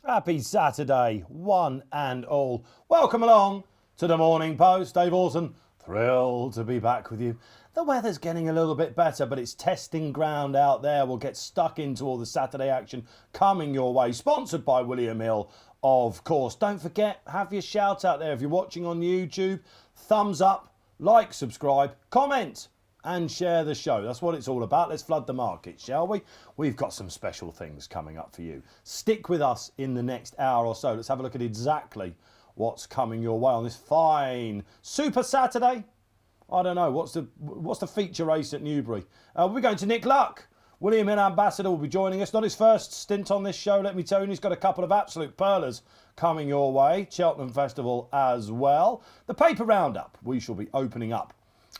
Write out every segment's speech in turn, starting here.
Happy Saturday, one and all. Welcome along to the Morning Post. Dave Orson, thrilled to be back with you. The weather's getting a little bit better, but it's testing ground out there. We'll get stuck into all the Saturday action coming your way. Sponsored by William Hill, of course. Don't forget, have your shout out there. If you're watching on YouTube, thumbs up, like, subscribe, comment, and share the show. That's what it's all about. Let's flood the market, shall we? We've got some special things coming up for you. Stick with us in the next hour or so. Let's have a look at exactly what's coming your way on this fine Super Saturday. I don't know, what's the feature race at Newbury? We're going to Nick Luck. William Hill Ambassador will be joining us. Not his first stint on this show, let me tell you. He's got a couple of absolute pearlers coming your way. Cheltenham Festival as well. The paper roundup. We shall be opening up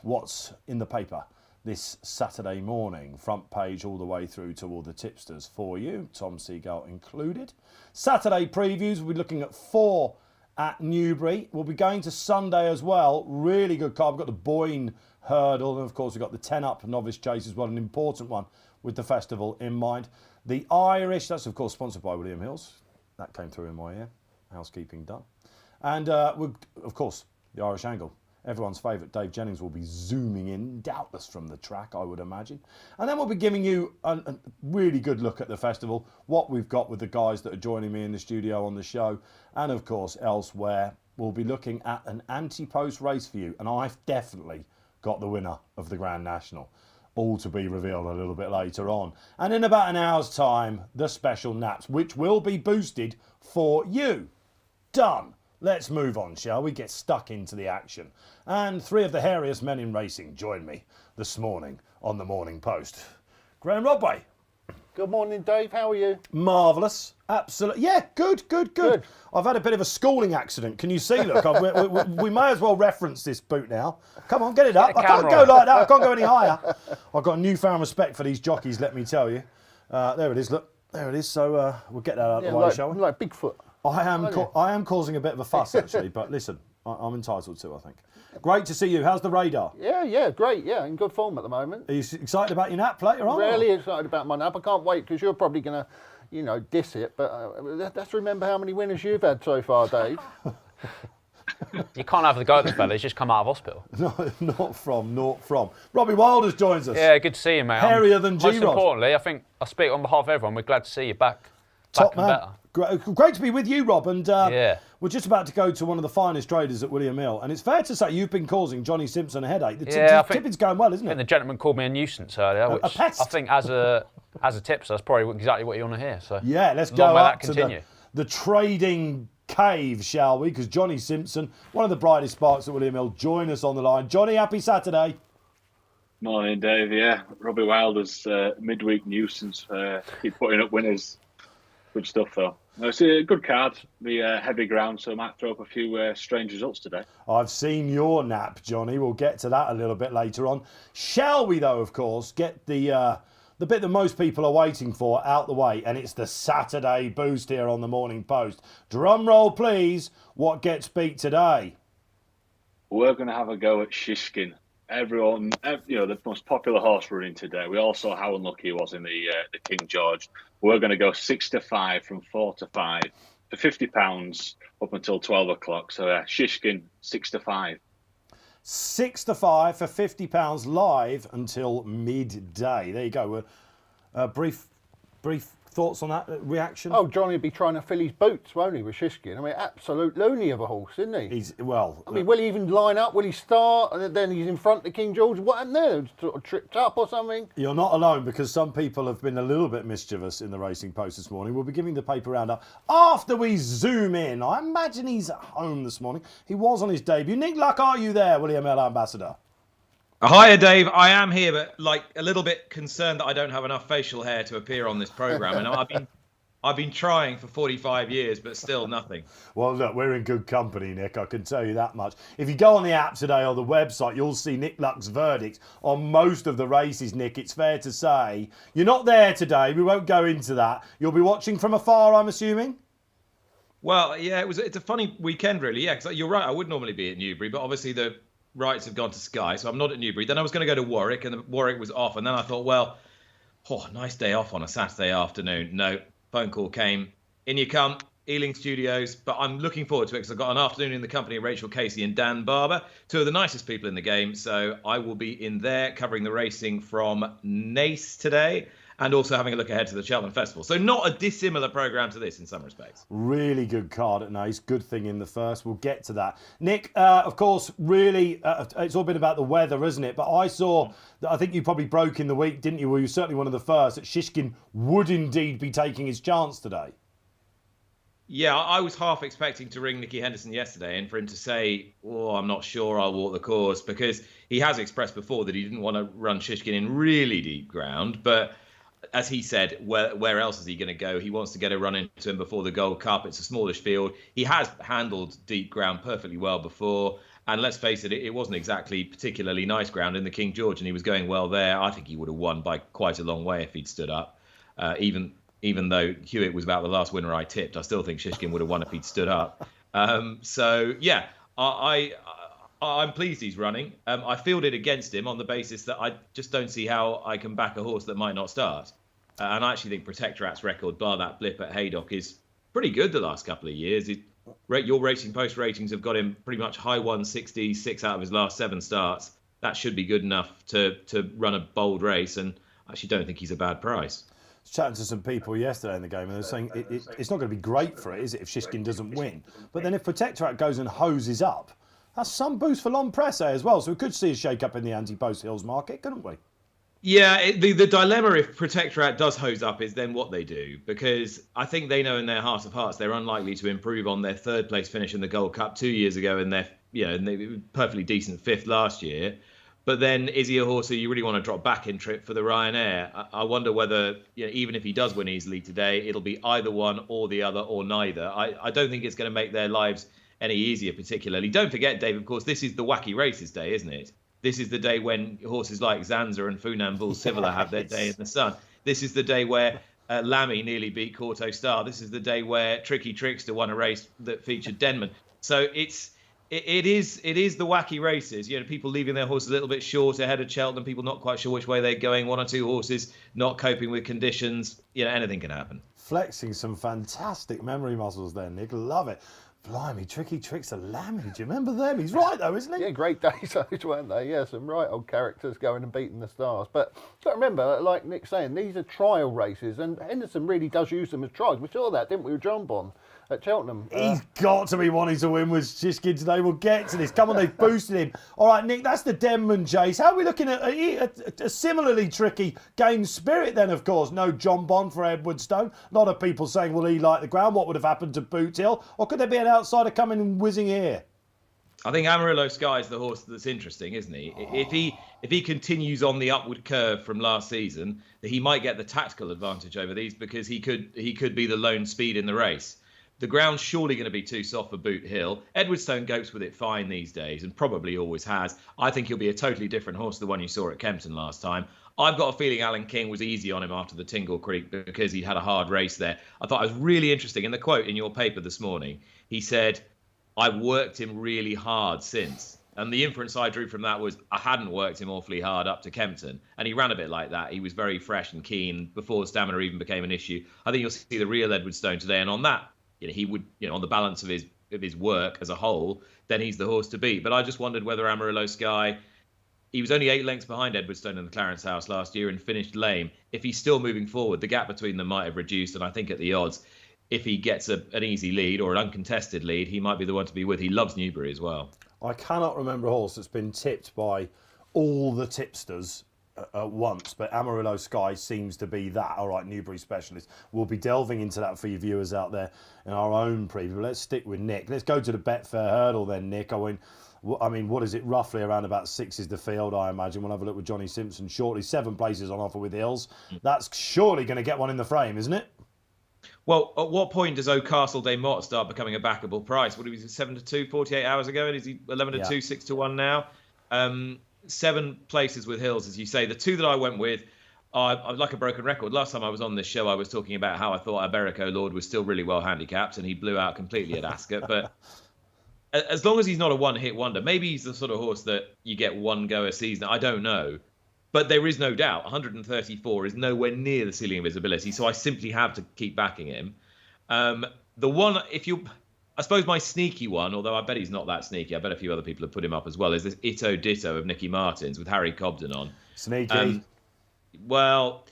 what's in the paper this Saturday morning. Front page all the way through to all the tipsters for you, Tom Seagull included. Saturday previews, we'll be looking at 4 at Newbury. We'll be going to Sunday as well. Really good card. We've got the Boyne hurdle, and of course we've got the 10 up novice chase as well, an important one with the festival in mind. The Irish, that's of course sponsored by William Hills. That came through in my ear. Housekeeping done. And of course, the Irish Angle. Everyone's favourite, Dave Jennings, will be zooming in, doubtless from the track, I would imagine. And then we'll be giving you a really good look at the festival, what we've got with the guys that are joining me in the studio on the show. And of course, elsewhere, we'll be looking at an anti-post race for you. And I've definitely got the winner of the Grand National, all to be revealed a little bit later on. And in about an hour's time, the special naps, which will be boosted for you. Done. Let's move on, shall we? Get stuck into the action. And 3 of the hairiest men in racing join me this morning on the Morning Post. Graeme Rodway. Good morning, Dave. How are you? Marvellous. Absolutely. Yeah, good. I've had a bit of a schooling accident. Can you see? Look, we may as well reference this boot now. Come on, get it up. I can't go like that. I can't go any higher. I've got a newfound respect for these jockeys, let me tell you. There it is, look. There it is. So we'll get that out of the way, shall we? Like Bigfoot. I am causing a bit of a fuss, actually, but listen, I'm entitled to, I think. Great to see you. How's the radar? Yeah, great. Yeah, in good form at the moment. Are you excited about your nap later on? Really excited about my nap. I can't wait because you're probably going to, diss it. But let's remember how many winners you've had so far, Dave. You can't have the go at the fella. He's just come out of hospital. No, not from. Robbie Wilders joins us. Yeah, good to see you, mate. Hairier than G-Rod. Most importantly, I think I speak on behalf of everyone. We're glad to see you back. Top man. Better. Great to be with you, Rob. And we're just about to go to one of the finest traders at William Hill. And it's fair to say you've been causing Johnny Simpson a headache. The tipping's going well, isn't it? I think the gentleman called me a nuisance earlier, which a pest. I think as a tipster, that's probably exactly what you want to hear. So yeah, let's go up to the trading cave, shall we? Because Johnny Simpson, one of the brightest sparks at William Hill, join us on the line. Johnny, happy Saturday. Morning, Dave. Yeah, Robbie Wilder's midweek nuisance. Keep putting up winners. Good stuff, though. It's a good card. The heavy ground, so I might throw up a few strange results today. I've seen your nap, Johnny. We'll get to that a little bit later on. Shall we, though, of course, get the bit that most people are waiting for out the way, and it's the Saturday boost here on the Morning Post. Drum roll, please. What gets beat today? We're going to have a go at Shishkin. Everyone, the most popular horse running today. We all saw how unlucky he was in the King George. We're going to go 6-5 from 4 to 5 for £50 up until 12 o'clock. So Shishkin 6-5. 6-5 for £50 live until midday. There you go. Brief thoughts on that reaction? Oh, Johnny will be trying to fill his boots, won't he, with Shishkin? I mean, absolute loony of a horse, isn't he? Will he even line up? Will he start? And then he's in front of King George. What happened there? Sort of tripped up or something? You're not alone, because some people have been a little bit mischievous in the Racing Post this morning. We'll be giving the paper roundup after we zoom in. I imagine he's at home this morning. He was on his debut. Nick Luck, are you there, William Hill Ambassador? Hiya, Dave. I am here, but a little bit concerned that I don't have enough facial hair to appear on this programme. And I've been trying for 45 years, but still nothing. Well, look, we're in good company, Nick. I can tell you that much. If you go on the app today or the website, you'll see Nick Luck's verdict on most of the races, Nick. It's fair to say. You're not there today. We won't go into that. You'll be watching from afar, I'm assuming? Well, yeah, it's a funny weekend, really. Yeah, because you're right. I would normally be at Newbury, but obviously the rights have gone to Sky, so I'm not at Newbury. Then I was going to go to Warwick, and Warwick was off. And then I thought, well, nice day off on a Saturday afternoon. No, phone call came. In you come. Ealing Studios, but I'm looking forward to it because I've got an afternoon in the company of Rachel Casey and Dan Barber, two of the nicest people in the game. So I will be in there covering the racing from Nace today, and also having a look ahead to the Cheltenham Festival. So not a dissimilar programme to this in some respects. Really good card at Nace. Good thing in the first. We'll get to that. Nick, of course, really, it's all been about the weather, isn't it? But I saw, I think you probably broke in the week, didn't you? Well, you were certainly one of the first, that Shishkin would indeed be taking his chance today. Yeah, I was half expecting to ring Nicky Henderson yesterday and for him to say, oh, I'm not sure I'll walk the course, because he has expressed before that he didn't want to run Shishkin in really deep ground. But as he said, where else is he going to go? He wants to get a run into him before the Gold Cup. It's a smallish field. He has handled deep ground perfectly well before. And let's face it, it wasn't exactly particularly nice ground in the King George, and he was going well there. I think he would have won by quite a long way if he'd stood up. Even though Hewitt was about the last winner I tipped, I still think Shishkin would have won if he'd stood up. So, yeah, I'm pleased he's running. I fielded against him on the basis that I just don't see how I can back a horse that might not start. And I actually think Protectorat's record, bar that blip at Haydock, is pretty good the last couple of years. Your Racing Post ratings have got him pretty much high 160, 6 out of his last 7 starts. That should be good enough to run a bold race, and I actually don't think he's a bad price. I was chatting to some people yesterday in the game, and they're saying it's not going to be great for it, is it, if Shishkin doesn't win? But then if Protectorat goes and hoses up, that's some boost for Long Presse as well. So we could see a shake-up in the Ante-Post Hills market, couldn't we? Yeah, the dilemma if Protectorat does hose up is then what they do, because I think they know in their heart of hearts they're unlikely to improve on their third place finish in the Gold Cup 2 years ago, and they were perfectly decent fifth last year. But then is he a horse who you really want to drop back in trip for the Ryanair? I wonder whether, even if he does win easily today, it'll be either one or the other or neither. I don't think it's going to make their lives any easier particularly. Don't forget, Dave, of course, this is the wacky races day, isn't it? This is the day when horses like Zanza and Funan Bull Civilar have their day in the sun. This is the day where Lammy nearly beat Corto Star. This is the day where Tricky Trickster won a race that featured Denman. So it is the wacky races. People leaving their horses a little bit short ahead of Cheltenham, people not quite sure which way they're going, 1 or 2 horses not coping with conditions. Anything can happen. Flexing some fantastic memory muscles there, Nick. Love it. Blimey, Tricky Trickster, Lammy. Do you remember them? He's right, though, isn't he? Yeah, great days those, weren't they? Yeah, some right old characters going and beating the stars. But you've got to remember, like Nick's saying, these are trial races, and Henderson really does use them as trials. We saw that, didn't we, with John Bon at Cheltenham? He's got to be wanting to win with Shishkin today. We'll get to this. Come on, they've boosted him. All right, Nick, that's the Denman chase. How are we looking at a similarly tricky game spirit then, of course? No John Bon for Edwardstone. A lot of people saying, will he like the ground? What would have happened to Boot Hill? Or could there be an outsider coming and whizzing here? I think Amarillo Sky is the horse that's interesting, isn't he? If he continues on the upward curve from last season, he might get the tactical advantage over these, because he could be the lone speed in the race. The ground's surely going to be too soft for Boot Hill. Edwardstone copes with it fine these days, and probably always has. I think he'll be a totally different horse to the one you saw at Kempton last time. I've got a feeling Alan King was easy on him after the Tingle Creek because he'd had a hard race there. I thought it was really interesting. In the quote in your paper this morning, he said, I've worked him really hard since. And the inference I drew from that was I hadn't worked him awfully hard up to Kempton. And he ran a bit like that. He was very fresh and keen before stamina even became an issue. I think you'll see the real Edwardstone today. And on that, he would, on the balance of his work as a whole, then he's the horse to beat. But I just wondered whether Amarillo Sky, he was only 8 lengths behind Edwardstone in the Clarence House last year and finished lame. If he's still moving forward, the gap between them might have reduced. And I think at the odds, if he gets an easy lead or an uncontested lead, he might be the one to be with. He loves Newbury as well. I cannot remember a horse that's been tipped by all the tipsters at once, but Amarillo Sky seems to be that. All right, Newbury specialist. We'll be delving into that for you viewers out there in our own preview. Let's stick with Nick. Let's go to the Betfair hurdle then, Nick. I mean, what is it? Roughly around about 6 is the field, I imagine. We'll have a look with Johnny Simpson shortly. 7 places on offer with Hills. That's surely going to get one in the frame, isn't it? Well, at what point does O'Castle Des Mottes start becoming a backable price? What, he was 7-2 48 hours ago, and is he 11-2, 6-1 now? 7 places with Hills, as you say. The 2 that I went with, I'm like a broken record. Last time I was on this show, I was talking about how I thought Iberico Lord was still really well handicapped, and he blew out completely at Ascot. But as long as he's not a one-hit wonder, maybe he's the sort of horse that you get one go a season. I don't know. But there is no doubt, 134 is nowhere near the ceiling of his ability, so I simply have to keep backing him. The one, I suppose my sneaky one, although I bet he's not that sneaky, I bet a few other people have put him up as well, is this Ito Ditto of Nicky Martin's with Harry Cobden on. Sneaky. Well,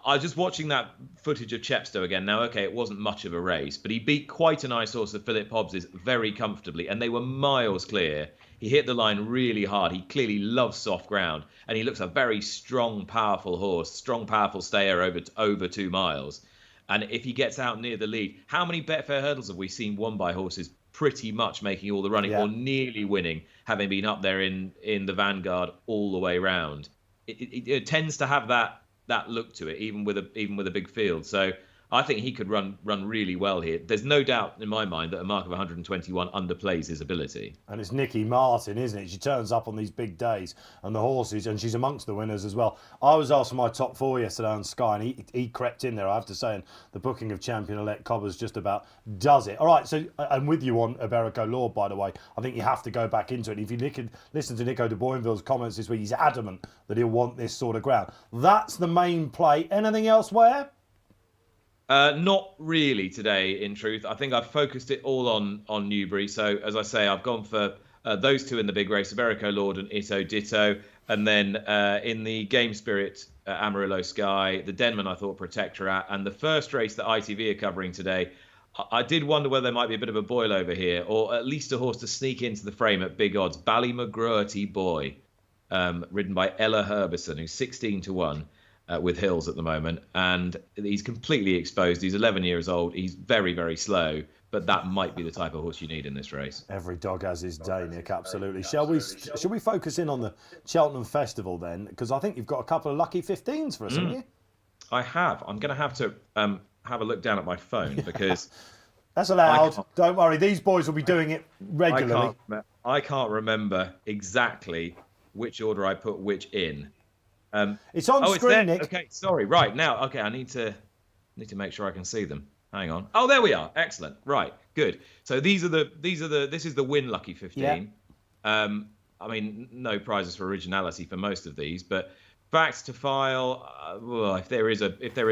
I was just watching that footage of Chepstow again. Now, okay, it wasn't much of a race, but he beat quite a nice horse of Philip Hobbs's very comfortably, and they were miles clear. He hit the line really hard. He clearly loves soft ground, and he looks a very strong, powerful horse, strong, powerful stayer over 2 miles. And if he gets out near the lead, how many Betfair hurdles have we seen won by horses pretty much making all the running or nearly winning, having been up there in the vanguard all the way round? It tends to have that look to it, even with a big field. So I think he could run really well here. There's no doubt in my mind that a mark of 121 underplays his ability. And it's Nicky Martin, isn't it? She turns up on these big days, and the horses, and she's amongst the winners as well. I was asked for my top 4 yesterday on Sky, and he crept in there, I have to say, and the booking of champion-elect Cobbers just about does it. All right, so I'm with you on Iberico Lord, by the way. I think you have to go back into it. If you listen to Nico de Boinville's comments this week, he's adamant that he'll want this sort of ground. That's the main play. Anything else, Where? Not really today, in truth. I think I've focused it all on Newbury. So, as I say, I've gone for those two in the big race, Iberico Lord and Ito Ditto. And then in the Game Spirit, Amarillo Sky, the Denman I thought Protectorat. And the first race that ITV are covering today, I did wonder whether there might be a bit of a boil over here, or at least a horse to sneak into the frame at big odds. Ballymcgroarty Boy, ridden by Ella Herbison, who's 16-1. With Hills at the moment, and he's completely exposed. He's 11 years old. He's very, very slow, but that might be the type of horse you need in this race. Every dog has his day, Nick, absolutely. Shall we focus in on the Cheltenham Festival then? Because I think you've got a couple of lucky 15s for us, haven't you? I have. I'm going to have to have a look down at my phone because... That's allowed. Don't worry. These boys will be doing it regularly. I can't remember exactly which order I put which in. It's on screen, Nick. Okay, sorry. Right now, okay, I need to make sure I can see them. Hang on. Oh, there we are. Excellent. Right, good. So this is the Win Lucky 15. Yeah. I mean, no prizes for originality for most of these, but facts to file. Well, if there is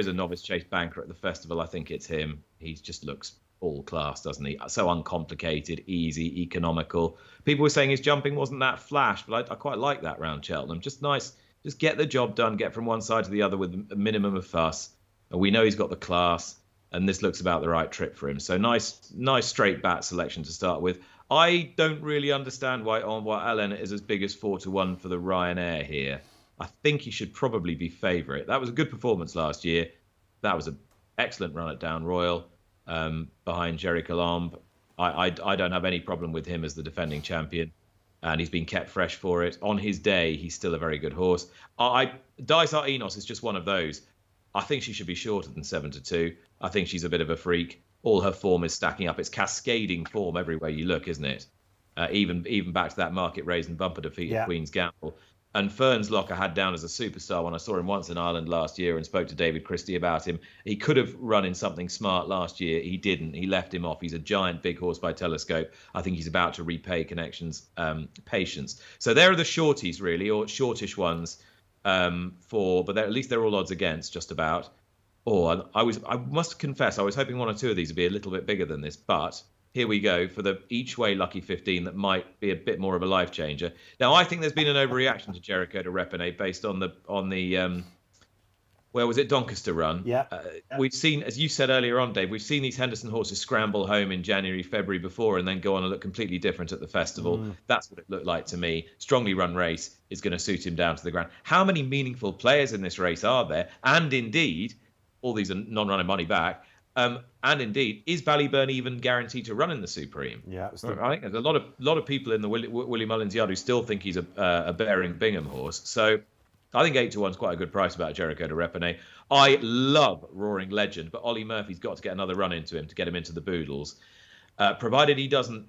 a novice chase banker at the festival, I think it's him. He just looks all class, doesn't he? So uncomplicated, easy, economical. People were saying his jumping wasn't that flash, but I quite like that round Cheltenham. Just nice. Just get the job done, get from one side to the other with a minimum of fuss. And we know he's got the class, and this looks about the right trip for him. So nice straight bat selection to start with. I don't really understand why Allen is as big as 4-1 for the Ryanair here. I think he should probably be favourite. That was a good performance last year. That was an excellent run at Down Royal behind Jerry Colombe. I don't have any problem with him as the defending champion. And he's been kept fresh for it. On his day, he's still a very good horse. Dysart Enos is just one of those. I think she should be shorter than 7-2. I think she's a bit of a freak. All her form is stacking up. It's cascading form everywhere you look, isn't it? Even back to that Market Raising bumper defeat at Queen's Gamble. And Ferns Lock I had down as a superstar when I saw him once in Ireland last year and spoke to David Christie about him. He could have run in something smart last year. He didn't. He left him off. He's a giant big horse by telescope. I think he's about to repay Connections' patience. So there are the shorties, really, or shortish ones, but at least they're all odds against, just about. I must confess, I was hoping one or two of these would be a little bit bigger than this, but here we go for the each way lucky 15 that might be a bit more of a life changer. Now, I think there's been an overreaction to Jericho de Repene based on the where was it, Doncaster run? Yeah. We've seen, as you said earlier on, Dave, we've seen these Henderson horses scramble home in January, February before and then go on and look completely different at the festival. That's what it looked like to me. Strongly run race is going to suit him down to the ground. How many meaningful players in this race are there? And indeed, all these are non-running money back. And indeed, is Ballyburn even guaranteed to run in the Supreme? Yeah, I think there's a lot of people in the Willie Mullins yard who still think he's a Bearing Bingham horse. So I think 8-1 is quite a good price about Jericho de Repene. I love Roaring Legend, but Ollie Murphy's got to get another run into him to get him into the Boodles. Provided he doesn't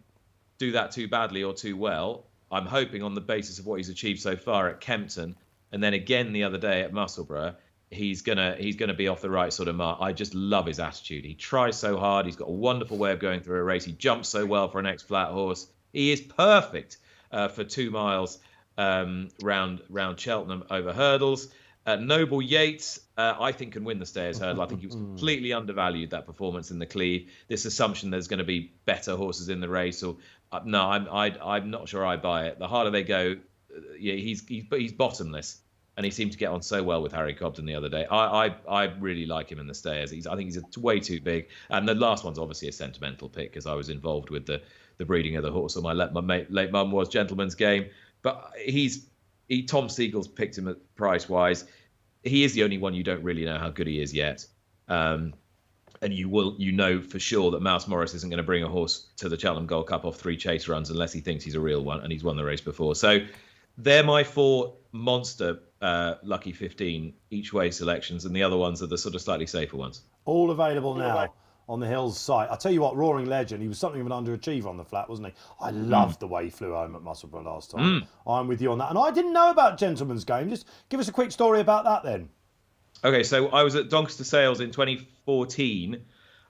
do that too badly or too well, I'm hoping on the basis of what he's achieved so far at Kempton, and then again the other day at Musselburgh, he's gonna be off the right sort of mark. I just love his attitude. He tries so hard. He's got a wonderful way of going through a race. He jumps so well for an ex-flat horse. He is perfect for 2 miles round Cheltenham over hurdles. Noble Yates, I think, can win the Stayers Hurdle. I think he was completely undervalued, that performance in the Cleve. This assumption there's going to be better horses in the race, or no, I'm not sure I buy it. The harder they go, he's bottomless, and he seemed to get on so well with Harry Cobden the other day. I really like him in the Stayers. I think he's way too big, and the last one's obviously a sentimental pick because I was involved with the breeding of the horse, or my late mum was. Gentleman's Game, but Tom Siegel's picked him at price-wise. He is the only one you don't really know how good he is yet. And you know for sure that Mouse Morris isn't going to bring a horse to the Cheltenham Gold Cup off 3 chase runs unless he thinks he's a real one, and he's won the race before. So they're my 4 monster lucky 15 each way selections, and the other ones are the sort of slightly safer ones. All available now on the Hills site. I'll tell you what, Roaring Legend, he was something of an underachiever on the flat, wasn't he? I loved the way he flew home at Musselburgh last time. I'm with you on that. And I didn't know about Gentleman's Game. Just give us a quick story about that then. Okay, so I was at Doncaster Sales in 2014.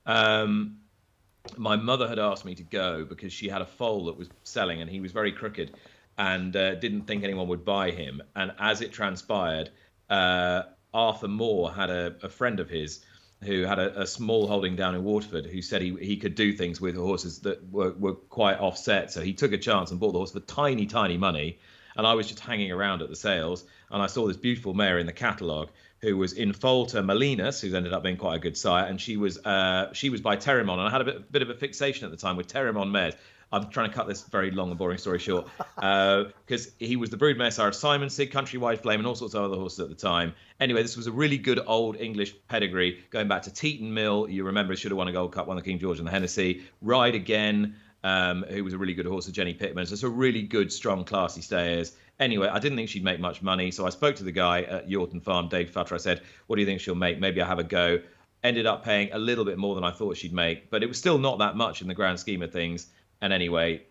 My mother had asked me to go because she had a foal that was selling, and he was very crooked and didn't think anyone would buy him. And as it transpired, Arthur Moore had a friend of his who had a small holding down in Waterford, who said he could do things with horses that were quite offset. So he took a chance and bought the horse for tiny, tiny money. And I was just hanging around at the sales, and I saw this beautiful mare in the catalogue who was in foal to Molinas, who's ended up being quite a good sire, and she was by Terramon. And I had a bit of a fixation at the time with Terramon mares. I'm trying to cut this very long and boring story short, because he was the broodmare sire of Simon Sig, Countrywide Flame, and all sorts of other horses at the time. Anyway, this was a really good old English pedigree, going back to Teton Mill. You remember, should have won a Gold Cup, won the King George and the Hennessy. Ride Again, who was a really good horse of Jenny Pittman. So it's a really good, strong, classy Stayers. Anyway, I didn't think she'd make much money, so I spoke to the guy at Yorton Farm, Dave Futter. I said, what do you think she'll make? Maybe I'll have a go. Ended up paying a little bit more than I thought she'd make, but it was still not that much in the grand scheme of things. And anyway,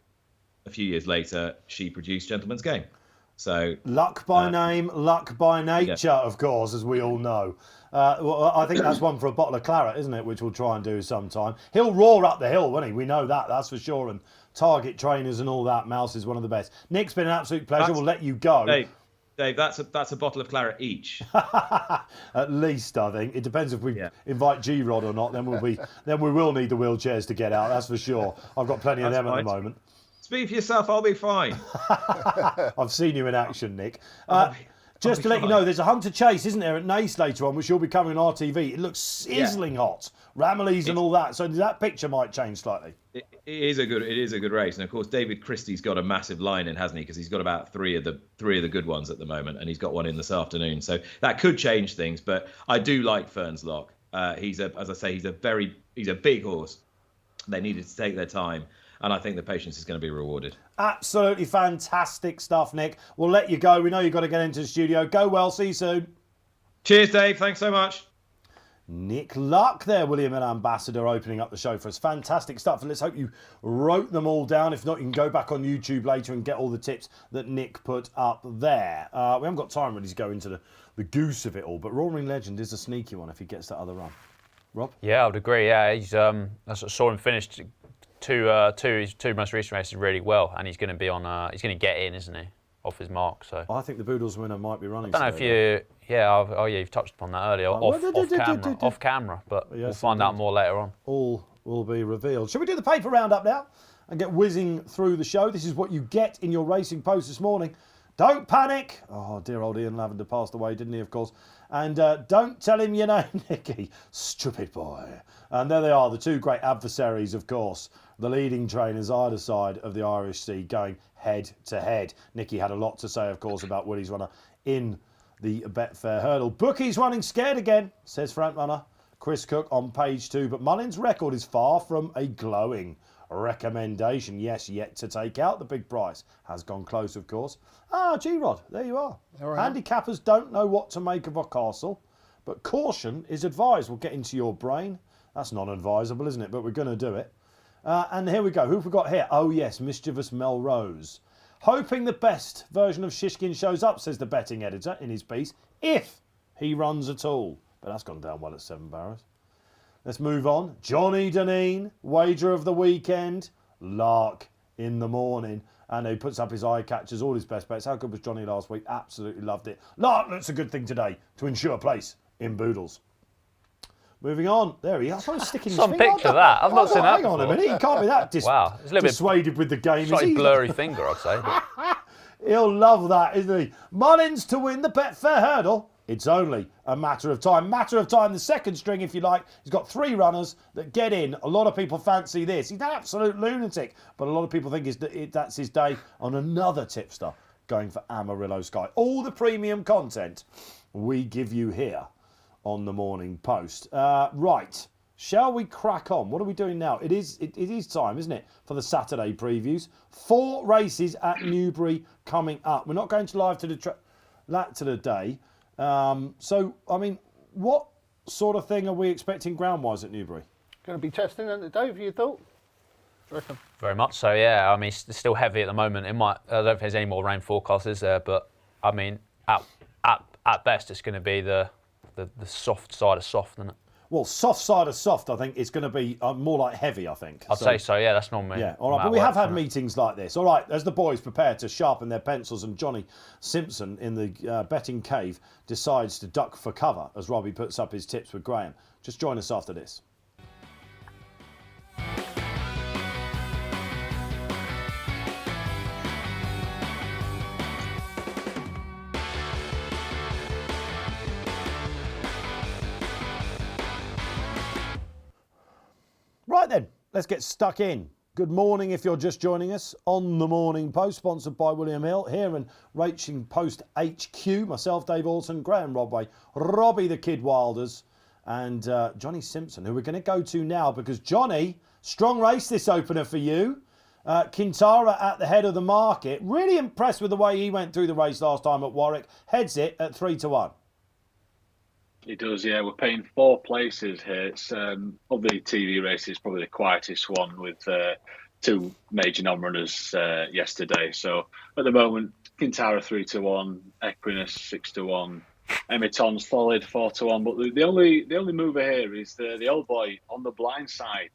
a few years later, she produced Gentleman's Game. So luck by name, luck by nature, of course, as we all know. Well, I think that's one for a bottle of claret, isn't it? Which we'll try and do sometime. He'll roar up the hill, won't he? We know that's for sure. And target trainers and all that. Mouse is one of the best. Nick's been an absolute pleasure. We'll let you go. Dave, that's a bottle of claret each. At least, I think. It depends if we invite G-Rod or not. Then we will need the wheelchairs to get out. That's for sure. I've got plenty of them at the moment. Speak for yourself. I'll be fine. I've seen you in action, Nick. Just to let you know, there's a Hunter Chase, isn't there, at Nace later on, which you'll be covering on RTV. It looks sizzling hot. Ramillies and all that. So that picture might change slightly. It is a good race, and of course David Christie's got a massive line in, hasn't he? Because he's got about three of the good ones at the moment, and he's got one in this afternoon. So that could change things, but I do like Fern's Lock. He's a big horse. They needed to take their time, and I think the patience is going to be rewarded. Absolutely fantastic stuff, Nick. We'll let you go. We know you've got to get into the studio. Go well. See you soon. Cheers, Dave. Thanks so much. Nick Luck there, William and Ambassador, opening up the show for us. Fantastic stuff. And let's hope you wrote them all down. If not, you can go back on YouTube later and get all the tips that Nick put up there. We haven't got time really to go into the goose of it all, but Roaring Legend is a sneaky one if he gets that other run. Rob? Yeah, I would agree. Yeah, he's I saw him finish his two most recent races really well, and he's going to be on. He's going to get in, isn't he? Off his mark. So I think the Boodles winner might be running. I don't know if you. Yeah, you've touched upon that earlier. Off camera, but we'll find out more later on. All will be revealed. Shall we do the paper roundup now and get whizzing through the show? This is what you get in your Racing Post this morning. Don't panic. Oh, dear old Ian Lavender passed away, didn't he, of course. And don't tell him your name, Nicky. Stupid boy. And there they are, the two great adversaries, of course. The leading trainers either side of the Irish Sea going head to head. Nicky had a lot to say, of course, about Willie's runner in the Betfair hurdle. Bookies running scared again, says front runner Chris Cook on page 2. But Mullins' record is far from a glowing recommendation. Yes, yet to take out the big price. Has gone close, of course. G-Rod, there you are. Right. Handicappers don't know what to make of a castle, but caution is advised. We'll get into your brain. That's non-advisable, isn't it? But we're going to do it. And here we go. Who have we got here? Oh, yes, Mischievous Melrose. Hoping the best version of Shishkin shows up, says the betting editor in his piece, if he runs at all. But that's gone down well at 7 Barrows. Let's move on. Johnny Deneen, wager of the weekend. Lark in the morning. and he puts up his eye catchers, all his best bets. How good was Johnny last week? Absolutely loved it. That's a good thing today to ensure a place in Boodles. Moving on. There he is. I was sticking his Some finger. picture of that. I've not seen that Hang on a before. minute. He can't be that Wow, it's a little bit dissuaded with the game. Is slightly he? blurry finger, I'd say. But He'll love that, isn't he? Mullins to win the Betfair hurdle. It's only a matter of time. Matter of time, the second string, if you like. He's got 3 runners that get in. A lot of people fancy this. He's an absolute lunatic. But a lot of people think that's his day on another tipster going for Amarillo Sky. All the premium content we give you here on the Morning Post. Right. Shall we crack on? What are we doing now? It is time, isn't it, for the Saturday previews. 4 races at Newbury coming up. We're not going to live to the day. So, I mean, what sort of thing are we expecting ground-wise at Newbury? Going to be testing, isn't it, Dave, you thought? Reckon? very much so, yeah. I mean, it's still heavy at the moment. I don't think there's any more rain forecast, is there? But, I mean, at best, it's going to be the soft side of soft, isn't it? Well, soft side of soft, I think it's going to be more like heavy, I think. I'd say so, yeah, that's normally. Yeah, all right, but we have had meetings like this. All right, as the boys prepare to sharpen their pencils and Johnny Simpson in the betting cave decides to duck for cover as Robbie puts up his tips with Graeme. Just join us after this. Right then, let's get stuck in. Good morning if you're just joining us on the Morning Post, sponsored by William Hill, here in Racing Post HQ. Myself, Dave Alton, Graeme Rodway, Robbie the Kid Wilders, and Johnny Simpson, who we're going to go to now because Johnny, strong race this opener for you. Kintara at the head of the market. Really impressed with the way he went through the race last time at Warwick. Heads it at 3-1. It does, yeah. We're paying 4 places here. It's of the TV races, probably the quietest one with 2 major non-runners yesterday. So at the moment, Kintara 3-1, Equinus 6-1, Emiton's solid 4-1. But the only mover here is the old boy on the blind side,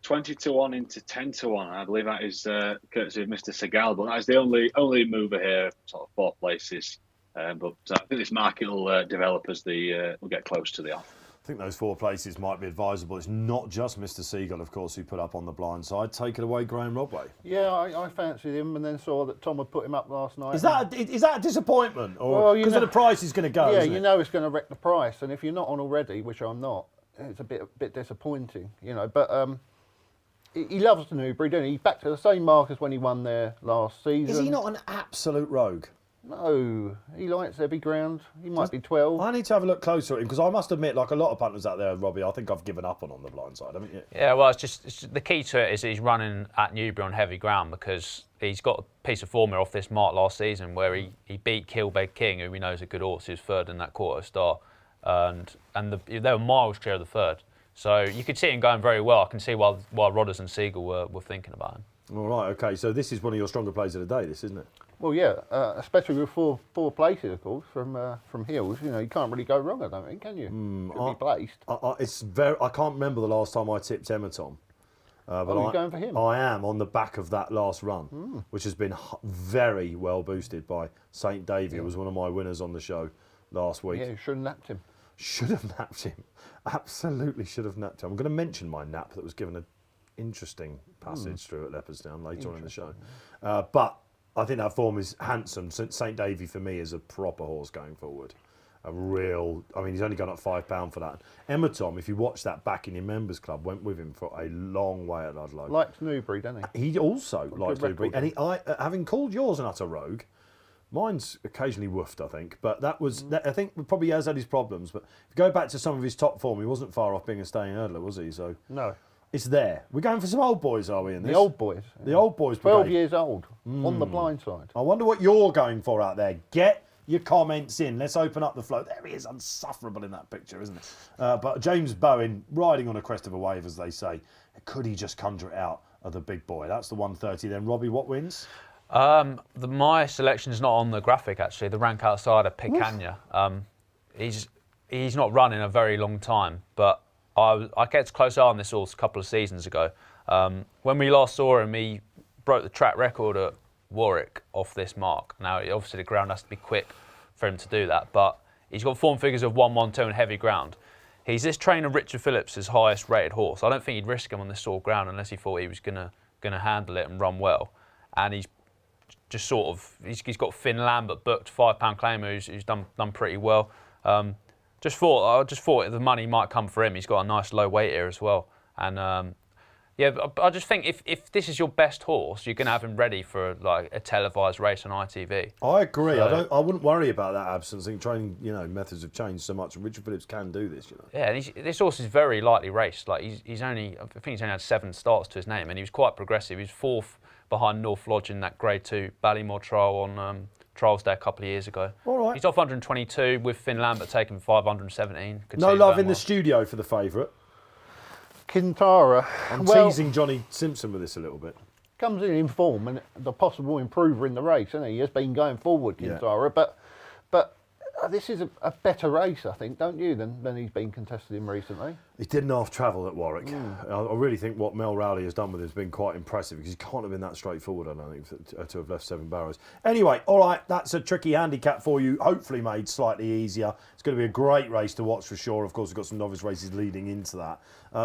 20-1 into 10-1. I believe that is courtesy of Mr. Segal. But that's the only mover here, sort of 4 places. But I think this market will develop as we'll get close to the off. I think those 4 places might be advisable. It's not just Mr. Seagull, of course, who put up on the blind side. Take it away, Graeme Rodway. Yeah, I fancied him and then saw that Tom had put him up last night. Is that a disappointment? Or because of the price he's going to go, yeah, isn't it? know it's going to wreck the price. And if you're not on already, which I'm not, it's a bit disappointing, you know. But he loves Newbury, doesn't he? He's back to the same mark as when he won there last season. Is he not an absolute rogue? No, he likes heavy ground. He might be 12. I need to have a look closer at him because I must admit, like a lot of punters out there, Robbie, I think I've given up on the blind side, haven't you? Yeah, well, it's the key to it is he's running at Newbury on heavy ground because he's got a piece of formula off this mark last season where he beat Kilbeg King, who we know is a good horse, who's third in that quarter star, and they were miles clear of the third. So you could see him going very well. I can see why Rodders and Siegel were thinking about him. All right, okay. So this is one of your stronger plays of the day, this, isn't it? Well, yeah, especially with four places, of course, from Hills. You know, you can't really go wrong, I don't think, can you? Could be placed. I can't remember the last time I tipped Emiton. But you're going for him? I am on the back of that last run, which has been very well boosted by St. Davy. It was one of my winners on the show last week. Yeah, you should have napped him. Should have napped him. Absolutely should have napped him. I'm going to mention my nap that was given an interesting passage through at Leopardstown later on in the show. But I think that form is handsome. St. Davy for me is a proper horse going forward. A real, I mean, he's only gone up £5 for that. Emiton, if you watch that back in your members club, went with him for a long way at Ludlow. Likes Newbury, doesn't he? He also likes Newbury. And having called yours an utter rogue, mine's occasionally woofed, I think. But that was, I think probably has had his problems. But if you go back to some of his top form, he wasn't far off being a staying hurdler, was he? So no. It's there. We're going for some old boys, are we, in this? The old boys. The old boys. 12 years old, on the blind side. I wonder what you're going for out there. Get your comments in. Let's open up the flow. There he is, unsufferable in that picture, isn't it? But James Bowen, riding on a crest of a wave, as they say. Could he just conjure it out of the big boy? That's the 130 then. Robbie, what wins? My selection is not on the graphic, actually. The rank outside of Picanha. He's not run in a very long time, but I kept a close eye on this horse a couple of seasons ago. When we last saw him, he broke the track record at Warwick off this mark. Now, obviously, the ground has to be quick for him to do that, but he's got form figures of 1-1-2 and heavy ground. He's this trainer Richard Phillips' highest rated horse. I don't think he'd risk him on this sort of ground unless he thought he was gonna handle it and run well. And he's just sort of he's got Finn Lambert booked, £5 claimer who's done pretty well. I just thought the money might come for him. He's got a nice low weight here as well. And yeah, I just think if this is your best horse, you're going to have him ready for like a televised race on ITV. I agree. So, I wouldn't worry about that absence. I think training, methods have changed so much, and Richard Phillips can do this. Yeah, and this horse is very lightly raced. Like I think he's only had 7 starts to his name, and he was quite progressive. He was 4th behind North Lodge in that Grade 2 Ballymore trial on Trials Day a couple of years ago. All right. He's off 122 with Finn Lambert taking 517. No love in the studio for the favourite. Kintara. I'm teasing Johnny Simpson with this a little bit. Comes in form and the possible improver in the race, isn't he? He has been going forward, Kintara, but this is a better race, I think, don't you, than he's been contested in recently? He didn't half travel at Warwick. I really think what Mel Rowley has done with it has been quite impressive because he can't have been that straightforward, I don't think, to have left 7 barrows. Anyway, all right, that's a tricky handicap for you, hopefully made slightly easier. It's going to be a great race to watch for sure. Of course, we've got some novice races leading into that.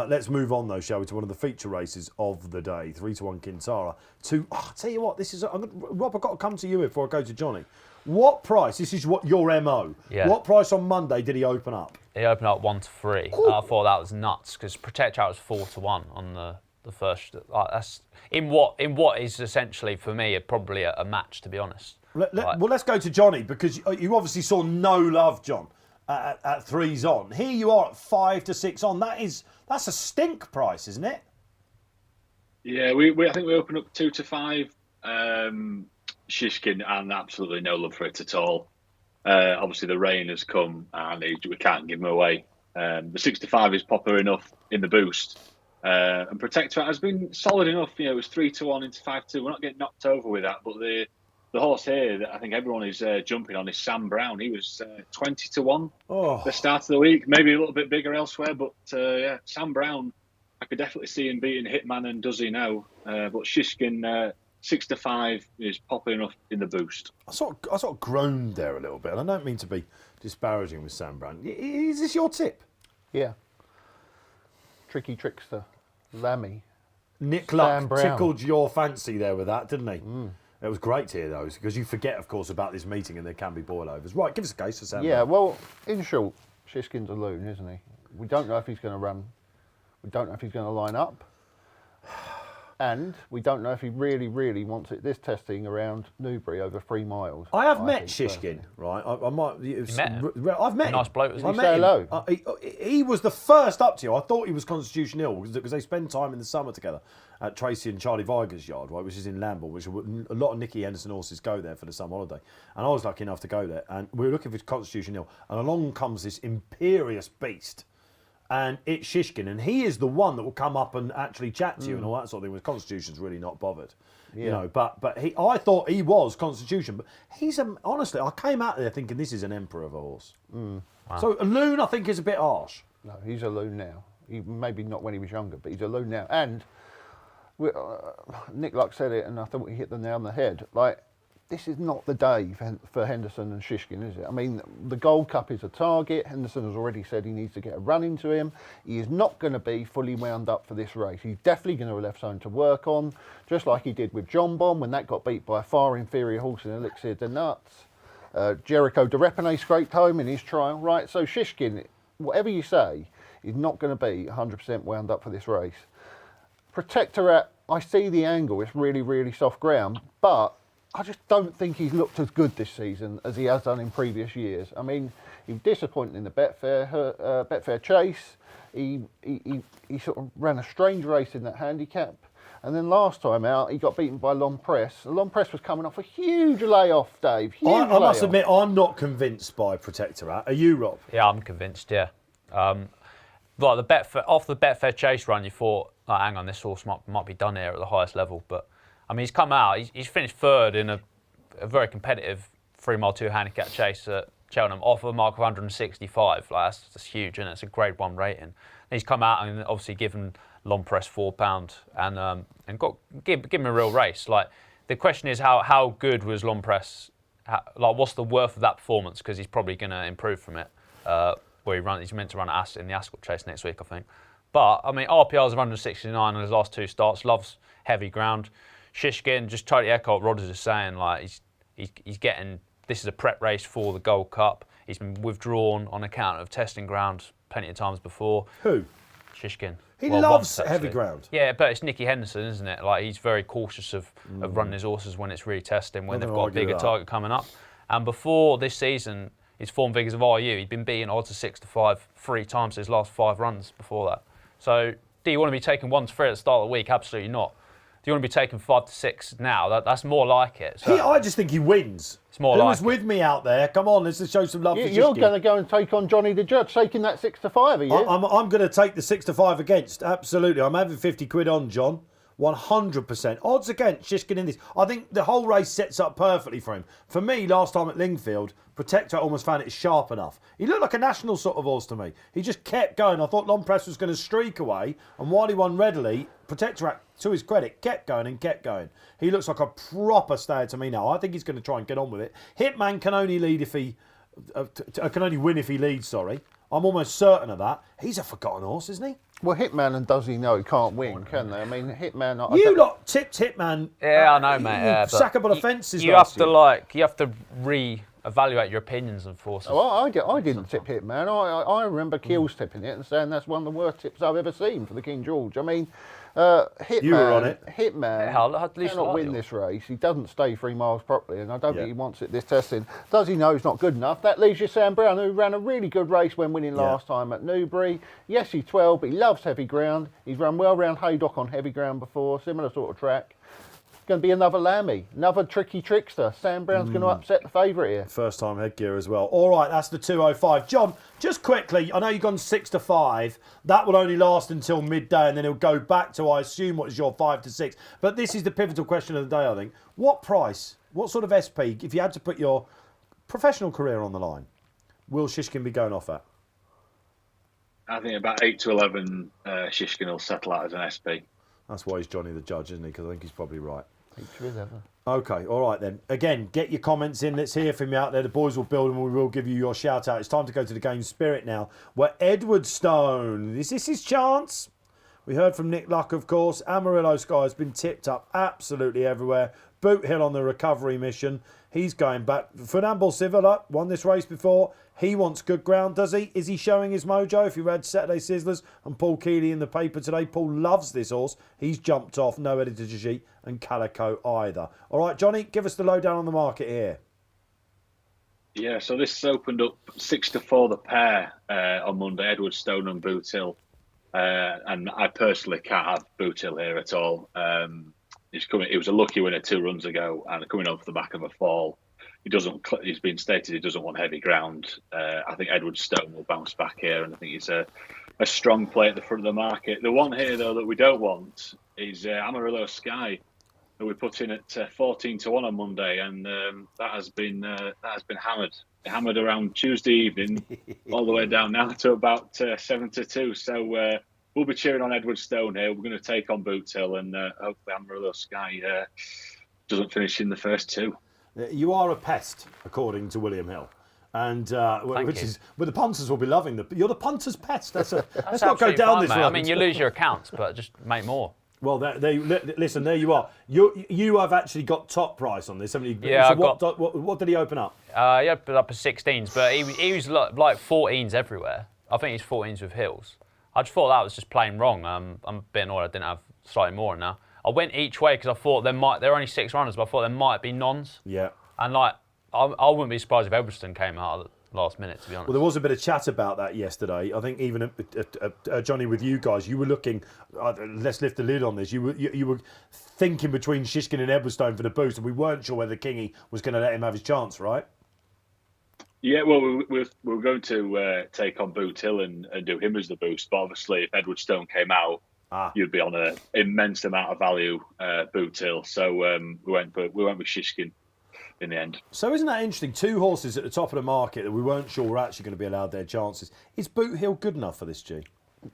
Let's move on, though, shall we, to one of the feature races of the day. 3-1 Kintara. I'll tell you what, Rob, I've got to come to you before I go to Johnny. What price, this is what your MO, what price on Monday did he open up? He opened up 1-3. I thought that was nuts because Protect Out was 4-1 on the first. That's in what is essentially for me probably a match, to be honest. Well, let's go to Johnny because you obviously saw no love, John, at 3s on. Here you are at 5 to 6 on. That's a stink price, isn't it? Yeah, I think we opened up 2 to 5. Shishkin, and absolutely no love for it at all. Obviously, the rain has come and we can't give him away. The 6 to 5 is popular enough in the boost. And Protector has been solid enough. It was 3-1 into 5-2. We're not getting knocked over with that. But the horse here that I think everyone is jumping on is Sam Brown. He was 20-1 the start of the week. Maybe a little bit bigger elsewhere. But yeah, Sam Brown, I could definitely see him beating Hitman, and does he now? But Shishkin... 6 to 5 is popular enough in the boost. I sort of groaned there a little bit, and I don't mean to be disparaging with Sam Brown. Is this your tip? Yeah. Tricky trickster, Lammy. Nick Luck tickled your fancy there with that, didn't he? It was great to hear those, because you forget, of course, about this meeting and there can be boilovers. Right, give us a case for Sam Brown. Yeah, well, in short, Shishkin's a loon, isn't he? We don't know if he's going to run. We don't know if he's going to line up. And we don't know if he really, really wants it. This testing around Newbury over 3 miles. I have met Shishkin, right? I might. I've met him. Nice bloke. Did you say hello? He was the first up to you. I thought he was constitution ill because they spend time in the summer together at Tracy and Charlie Viger's yard, right, which is in Lamble, which a lot of Nicky Henderson horses go there for the summer holiday. And I was lucky enough to go there, and we were looking for constitution ill, and along comes this imperious beast. And it's Shishkin, and he is the one that will come up and actually chat to you and all that sort of thing. With Constitution's really not bothered, But I thought he was Constitution, but he's honestly, I came out there thinking this is an emperor of a horse. Wow. So a loon, I think, is a bit harsh. No, he's a loon now. Maybe not when he was younger, but he's a loon now. And Nick Luck said it, and I thought he hit the nail on the head. Like, this is not the day for Henderson and Shishkin, is it? I mean, the Gold Cup is a target. Henderson has already said he needs to get a run into him. He is not going to be fully wound up for this race. He's definitely going to have left something to work on, just like he did with John Bomb when that got beat by a far inferior horse in Elixir de Nuts. Jericho de Repene scraped home in his trial, right? So Shishkin, whatever you say, is not going to be 100% wound up for this race. Protectorat, I see the angle. It's really, really soft ground, but I just don't think he's looked as good this season as he has done in previous years. I mean, he was disappointing in the Betfair Chase. He sort of ran a strange race in that handicap. And then last time out, he got beaten by Long Press. The Long Press was coming off a huge layoff, Dave. I must admit, I'm not convinced by Protectorat. Are you, Rob? Yeah, I'm convinced, yeah. Like the Betfair Chase run, you thought, oh, hang on, this horse might be done here at the highest level, but I mean, he's come out. He's finished third in a very competitive 3-mile 2 handicap chase at Cheltenham, off a mark of 165. Like that's huge, and it's a Grade 1 rating. And he's come out and obviously given Long Press £4 and give him a real race. Like The question is how good was Lompress? What's the worth of that performance? Because he's probably going to improve from it. He's meant to run in the Ascot Chase next week, I think. But I mean, RPL's 169 in his last 2 starts. Loves heavy ground. Shishkin, just totally echo what Rodgers is saying. Like he's getting. This is a prep race for the Gold Cup. He's been withdrawn on account of testing ground plenty of times before. Who? Shishkin. He loves heavy ground. Yeah, but it's Nicky Henderson, isn't it? Like he's very cautious of running his horses when it's really testing, when they've got a bigger target coming up. And before this season, his form figures of RU, he'd been beating odds of 6-5 3 times his last 5 runs before that. So, do you want to be taking 1 to 3 at the start of the week? Absolutely not. Do you want to be taking 5 to 6 now? That's more like it. So I just think he wins. It's more Who like was with me out there? Come on, let's just show some love for You're Shishkin. going to go and take on Johnny the Judge, taking that 6 to 5, are you? I'm going to take the 6 to 5 against. Absolutely. I'm having 50 quid on, John. 100%. Odds against Shishkin in this. I think the whole race sets up perfectly for him. For me, last time at Lingfield, Protector almost found it sharp enough. He looked like a national sort of horse to me. He just kept going. I thought Lompress was going to streak away, and while he won readily, Protector, to his credit, kept going and kept going. He looks like a proper stayer to me now. I think he's going to try and get on with it. Hitman can only lead if he can only win if he leads. Sorry, I'm almost certain of that. He's a forgotten horse, isn't he? Well, Hitman, and does he know he can't win, can they? I mean, Hitman... You lot tipped Hitman. Yeah, I know, mate. Yeah, sackable offences. You have to re-evaluate your opinions of horses. Oh, I didn't tip Hitman. I remember Keels tipping it and saying that's one of the worst tips I've ever seen for the King George. I mean, Hitman, you were on it. Hitman cannot win this race. He doesn't stay 3 miles properly, and I don't think he wants it this testing. Does he know he's not good enough? That leaves you Sam Brown, who ran a really good race when winning last time at Newbury. Yes, he's 12, but he loves heavy ground. He's run well round Haydock on heavy ground before, similar sort of track. Going to be another Lammy, another tricky trickster. Sam Brown's going to upset the favourite here. First time headgear as well. All right, that's the 205. John, just quickly, I know you've gone 6 to 5. That will only last until midday, and then it'll go back to, I assume, what is your 5 to 6. But this is the pivotal question of the day, I think. What price, what sort of SP, if you had to put your professional career on the line, will Shishkin be going off at? I think about 8 to 11, Shishkin will settle out as an SP. That's why he's Johnny the Judge, isn't he? Because I think he's probably right. 8 to 11. Okay, all right then. Again, get your comments in. Let's hear from you out there. The boys will build and we will give you your shout out. It's time to go to the game spirit now, where Edwardstone, is this his chance? We heard from Nick Luck, of course. Amarillo Sky has been tipped up absolutely everywhere. Boot Hill on the recovery mission. He's going back. Fernando Silva won this race before. He wants good ground, does he? Is he showing his mojo? If you read Saturday Sizzlers and Paul Keeley in the paper today, Paul loves this horse. He's jumped off. No editor sheet and Calico either. All right, Johnny, give us the lowdown on the market here. Yeah, so this opened up 6 to 4 the pair on Monday, Edwardstone and Boot Hill. And I personally can't have Boot Hill here at all. He was a lucky winner 2 runs ago and coming off the back of a fall. He's been stated he doesn't want heavy ground. I think Edwardstone will bounce back here, and I think he's a strong play at the front of the market. The one here, though, that we don't want is Amarillo Sky, who we put in at 14 to 1 on Monday, and that has been hammered around Tuesday evening, all the way down now to about 7 to 2. So we'll be cheering on Edwardstone here. We're going to take on Boot Hill, and hopefully Amarillo Sky doesn't finish in the first 2. You are a pest, according to William Hill. And the punters will be loving you're the punter's pest. Let's not go down this road. I mean, you lose your accounts, but just make more. Well, listen, there you are. You have actually got top price on this, haven't you? Yeah, so what did he open up? He opened up as 16s, but he was like 14s everywhere. I think he's 14s with Hills. I just thought that was just plain wrong. I'm a bit annoyed I didn't have slightly more now. I went each way because I thought there are only 6 runners, but I thought there might be nons. Yeah. And I wouldn't be surprised if Edwardstone came out at the last minute, to be honest. Well, there was a bit of chat about that yesterday. I think even Johnny, with you guys, you were looking. Let's lift the lid on this. You were thinking between Shishkin and Edwardstone for the boost, and we weren't sure whether Kingy was going to let him have his chance, right? Yeah, well, we're going to take on Boot Hill and do him as the boost. But obviously, if Edwardstone came out, you'd be on an immense amount of value, Boot Hill. So we went with Shishkin in the end. So isn't that interesting? 2 horses at the top of the market that we weren't sure were actually going to be allowed their chances. Is Boot Hill good enough for this, G?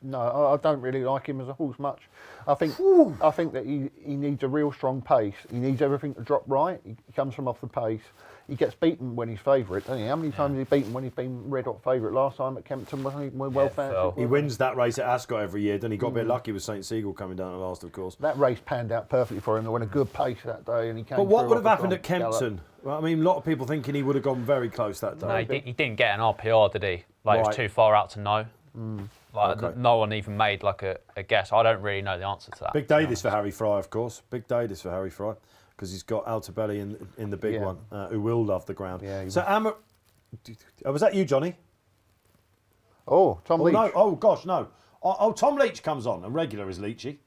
No, I don't really like him as a horse much. I think that he needs a real strong pace. He needs everything to drop right. He comes from off the pace. He gets beaten when he's favourite, doesn't he? How many times has he beaten when he's been red hot favourite? Last time at Kempton, wasn't he? Well fancied. He wins that race at Ascot every year. Then he got a bit lucky with St. Siegel coming down at last, of course. That race panned out perfectly for him. They went a good pace that day, and he came. But what through would have off a happened at strong Kempton? Well, I mean, a lot of people thinking he would have gone very close that day. No, he didn't get an RPR, did he? Like, it was too far out to know. Like, no one even made like a guess. I don't really know the answer to that. Big day this for Harry Fry, of course. Big day this for Harry Fry, because he's got Altobelli in the big one, who will love the ground. Yeah, so, was that you, Johnny? Oh, Tom Leach. No. Oh, gosh, no. Tom Leach comes on. A regular is Leachy.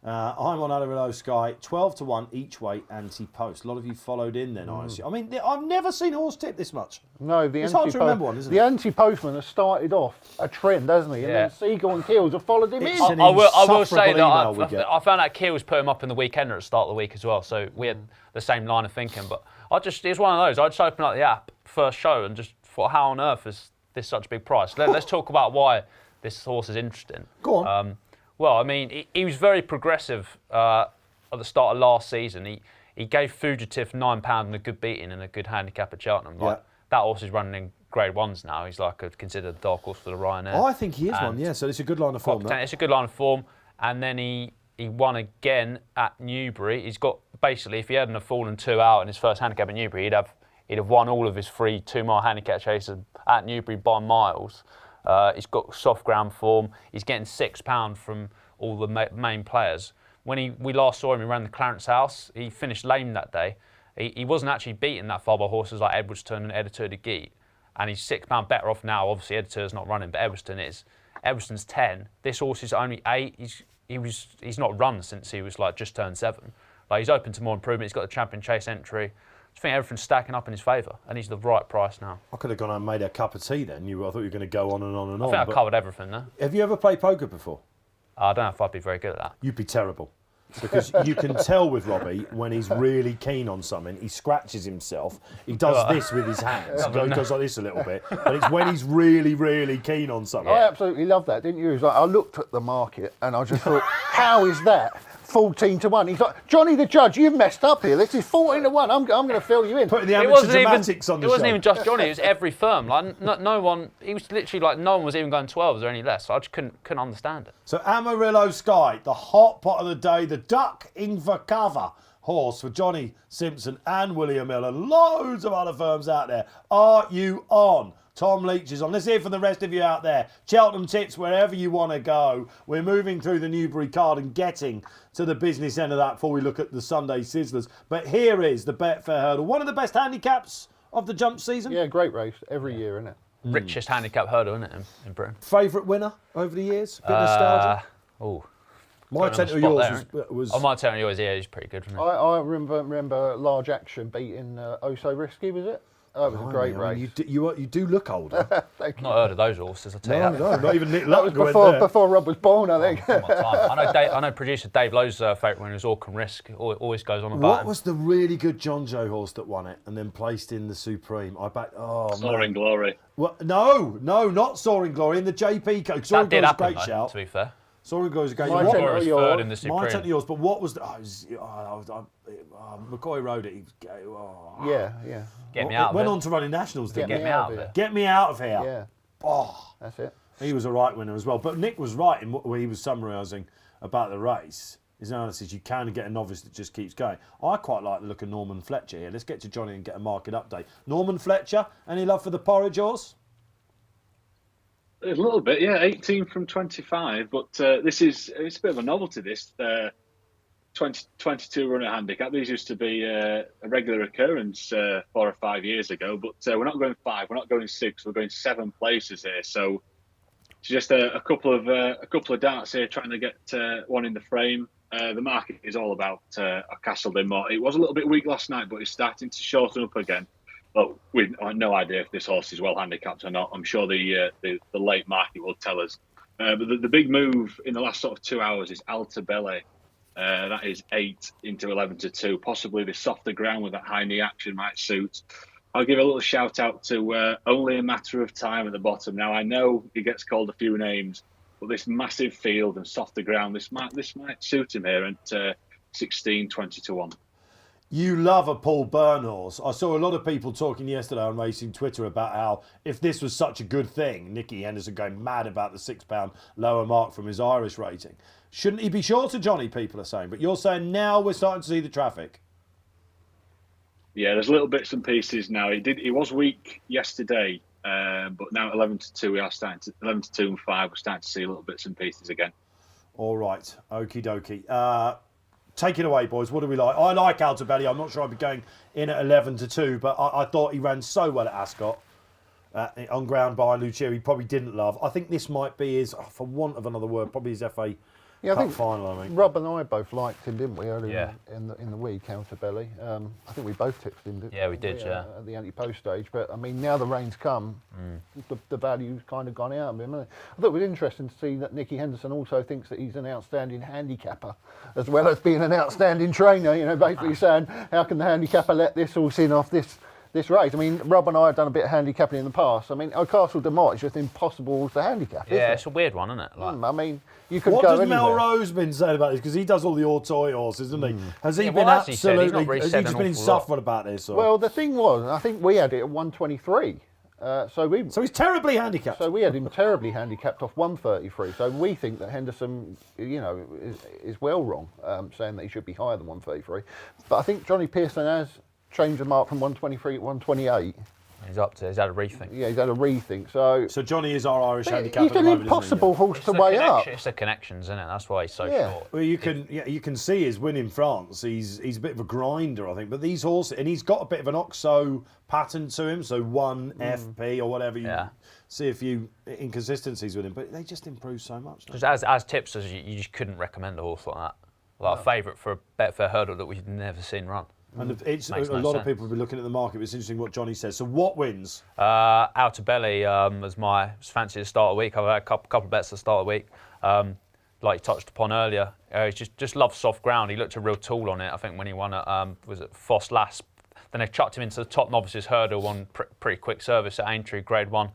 I'm on Amarillo Sky, 12-1 each way anti-post. A lot of you followed in then, I assume. I mean, I've never seen a horse tip this much. No, it's hard to remember one, isn't it? The anti-postman has started off a trend, hasn't he? And then Siegel and Keels have followed him in. I will say that I found out Keels put him up in the weekender at the start of the week as well, so we had the same line of thinking. But it's one of those. I just opened up the app, first show, and just thought, how on earth is this such a big price? Let's talk about why this horse is interesting. Go on. Well, I mean, he was very progressive at the start of last season. He gave Fugitive £9 and a good beating and a good handicap at Cheltenham. Like, that horse is running in Grade 1s now. He's like considered a dark horse for the Ryanair. Oh, I think he is one, yeah. So it's a good line of form. It's a good line of form. And then he won again at Newbury. He's got, basically, if he hadn't have fallen 2 out in his first handicap at Newbury, he'd have won all of his 3 2-mile handicap chases at Newbury by miles. He's got soft ground form. He's getting £6 from all the main players. When we last saw him, he ran the Clarence House. He finished lame that day. He wasn't actually beaten that far by horses like Edwardstown and Editeur de Guitte. And he's £6 better off now. Obviously, Editeur's not running, but Edwardstown is. Edwardstown's 10. This horse is only 8. He's not run since he was like just turned 7. Like, he's open to more improvement. He's got the Champion Chase entry. I think everything's stacking up in his favour, and he's the right price now. I could have gone and made a cup of tea then. I thought you were going to go on and on and on. I think I covered everything there. Have you ever played poker before? I don't know if I'd be very good at that. You'd be terrible. Because you can tell with Robbie when he's really keen on something, he scratches himself, he does this with his hands, he goes like this a little bit, but it's when he's really, really keen on something. I absolutely loved that, didn't you? It was like, I looked at the market and I just thought, how is that 14-1? He's like, Johnny the judge, you've messed up here. This is 14-1. I'm going to fill you in. Putting the amateur dramatics on the show. It wasn't even just Johnny. It was every firm. Like no one. He was literally like no one was even going 12s or any less. So I just couldn't understand it. So Amarillo Sky, the hot pot of the day, the Duck Invercover horse for Johnny Simpson and William Hill and loads of other firms out there. Are you on? Tom Leach is on. Let's hear from the rest of you out there. Cheltenham tips, wherever you want to go. We're moving through the Newbury card and getting to the business end of that before we look at the Sunday Sizzlers. But here is the Betfair Hurdle. One of the best handicaps of the jump season. Yeah, great race every year, isn't it? Richest handicap hurdle, isn't it, in Britain? Favourite winner over the years? Bit nostalgia? My 10 to yours was... Oh, my 10 to yours, yeah, he's pretty good, wasn't it? I remember Large Action beating Oh So Risky, was it? Oh, it was a great race. You do look older. I've not heard of those horses, I'll tell you that. No, not even Nick That was before Rob was born, I think. I know producer Dave Lowe's favourite winner was Orcan Risk. Always goes on about What him. was the really good John Joe horse that won it and then placed in the Supreme? Soaring Glory. Well, no, not Soaring Glory in the JP Coach. That did happen, though, to be fair. Soaring Glory was a great My shout. ten to yours. Third in the Supreme. My 10 to yours, but what was the... McCoy rode it. Yeah. Get me out of it. Went on to running nationals, didn't Get he? me out of it. Get me out of here. Yeah. Oh, That's it. he was a right winner as well. But Nick was right in what he was summarising about the race. His analysis, you can get a novice that just keeps going. I quite like the look of Norman Fletcher here. Let's get to Johnny and get a market update. Norman Fletcher, any love for the porridge horse? A little bit, yeah. 18 from 25, but it's a bit of a novelty. This 22 runner handicap. These used to be a regular occurrence 4 or 5 years ago, but we're not going 5, we're not going 6, we're going 7 places here. So it's just a couple of darts here, trying to get one in the frame. The market is all about Castledin Moor. It was a little bit weak last night, but it's starting to shorten up again. But we have no idea if this horse is well handicapped or not. I'm sure the late market will tell us. But the big move in the last sort of 2 hours is Altobelli. That is 8 into 11 to 2. Possibly the softer ground with that high knee action might suit. I'll give a little shout out to Only a Matter of Time at the bottom. Now, I know he gets called a few names, but this massive field and softer ground, this might suit him here at 16, 20 to 1. You love a Paul Byrne horse. I saw a lot of people talking yesterday on Racing Twitter about how if this was such a good thing, Nicky Henderson going mad about the £6 lower mark from his Irish rating. Shouldn't he be shorter, Johnny, people are saying? But you're saying now we're starting to see the traffic. Yeah, there's little bits and pieces now. He was weak yesterday, but now at 11 to 2, we are starting to 11 to 2 and 5. We're starting to see little bits and pieces again. All right, okie dokie. Take it away, boys. What do we like? I like Altobelli. I'm not sure I'd be going in at 11 to 2, but I thought he ran so well at Ascot. On ground by Lucia, he probably didn't love. I think this might be his, for want of another word, probably his FA Cup final. I mean, Rob and I both liked him, didn't we, earlier in the week, Altobelli? I think we both tipped him, didn't we? Yeah, we did, at the anti-post stage. But I mean, now the rain's come, the value's kind of gone out of him. I thought it was interesting to see that Nicky Henderson also thinks that he's an outstanding handicapper, as well as being an outstanding trainer. You know, basically saying, how can the handicapper let this horse in off this race? I mean, Rob and I have done a bit of handicapping in the past. I mean, Castle de Mott is just impossible to handicap. Yeah, it's a weird one, isn't it? Like, I mean, you could what go has anywhere. Melrose been saying about this? Because he does all the Autoy horses, doesn't he? Has he been as he said, he's absolutely? not really Has said he just an been awful insufferable about this? Or? Well, the thing was, I think we had it at 123. So he's terribly handicapped. So we had him terribly handicapped off 133. So we think that Henderson, is well wrong, saying that he should be higher than 133. But I think Johnny Pearson has changed the mark from 123 to 128. He's had a rethink. Yeah, he's had a rethink. So Johnny is our Irish handicap. He's an impossible horse to weigh up. It's the connections, isn't it? That's why he's so short. Well, you can see his win in France. He's a bit of a grinder, I think. But these horses, and he's got a bit of an OXO pattern to him. So 1 FP or whatever. You see a few inconsistencies with him, but they just improve so much. Just as tipsters, you just couldn't recommend a horse like that. Like a favourite for a Betfair hurdle that we've never seen run. And it's a lot of people will be looking at the market. But it's interesting what Johnny says. So what wins? Altobelli was fancy to start of the week. I've had a couple of bets to start of the week. Like you touched upon earlier, he just loves soft ground. He looked a real tool on it. I think when he won at was it Foss last. Then they chucked him into the top novices hurdle, one pretty quick service at Aintree, Grade 1.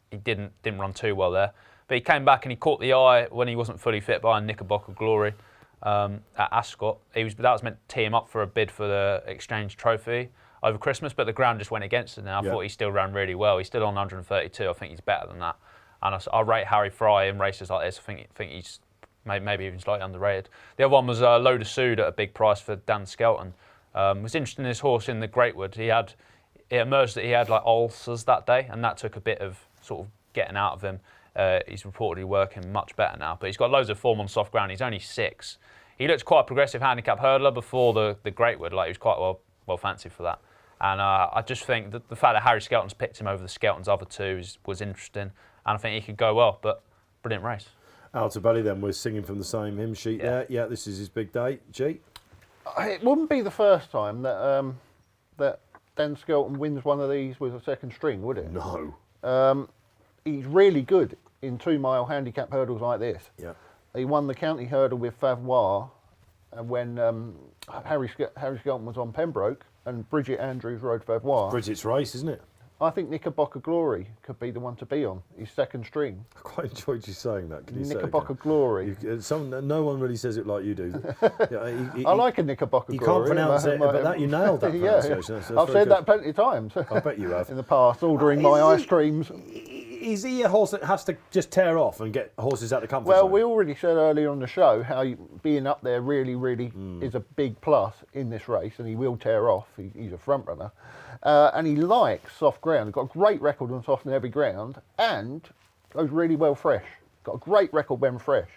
He didn't run too well there, but he came back and he caught the eye when he wasn't fully fit by Knickerbocker Glory. At Ascot, that was meant to tee him up for a bid for the Exchange Trophy over Christmas, but the ground just went against him. Now I thought he still ran really well. He's still on 132. I think he's better than that. And I rate Harry Fry in races like this. I think he's maybe even slightly underrated. The other one was Load of Sood at a big price for Dan Skelton. It was interesting. This horse in the Greatwood, it emerged that he had like ulcers that day, and that took a bit of sort of getting out of him. He's reportedly working much better now, but he's got loads of form on soft ground. He's only 6. He looked quite a progressive handicap hurdler before the Greatwood. Like he was quite well fancied for that. And I just think that the fact that Harry Skelton's picked him over the Skelton's other two was interesting, and I think he could go well. But brilliant race. Altobelli then, we're singing from the same hymn sheet there. Yeah, this is his big day. G. It wouldn't be the first time that that Dan Skelton wins one of these with a second string, would it? No. He's really good in 2 mile handicap hurdles like this. Yeah. He won the county hurdle with Favois when Harry Skelton was on Pembroke and Bridget Andrews rode Favois. Bridget's race, isn't it? I think Knickerbocker Glory could be the one to be on. His second string. I quite enjoyed you saying that. Can you Knickerbocker Glory. No one really says it like you do. I like a Knickerbocker Glory. You can't pronounce it, but that you nailed that pronunciation. Yeah. I've said that plenty of times. I bet you have. In the past, ordering my ice creams. Is he a horse that has to just tear off and get horses out of the comfort zone? Well, we already said earlier on the show how being up there really is a big plus in this race, and he will tear off. He's a front runner. And he likes soft ground. He's got a great record on soft and heavy ground, and goes really well fresh. Got a great record when fresh.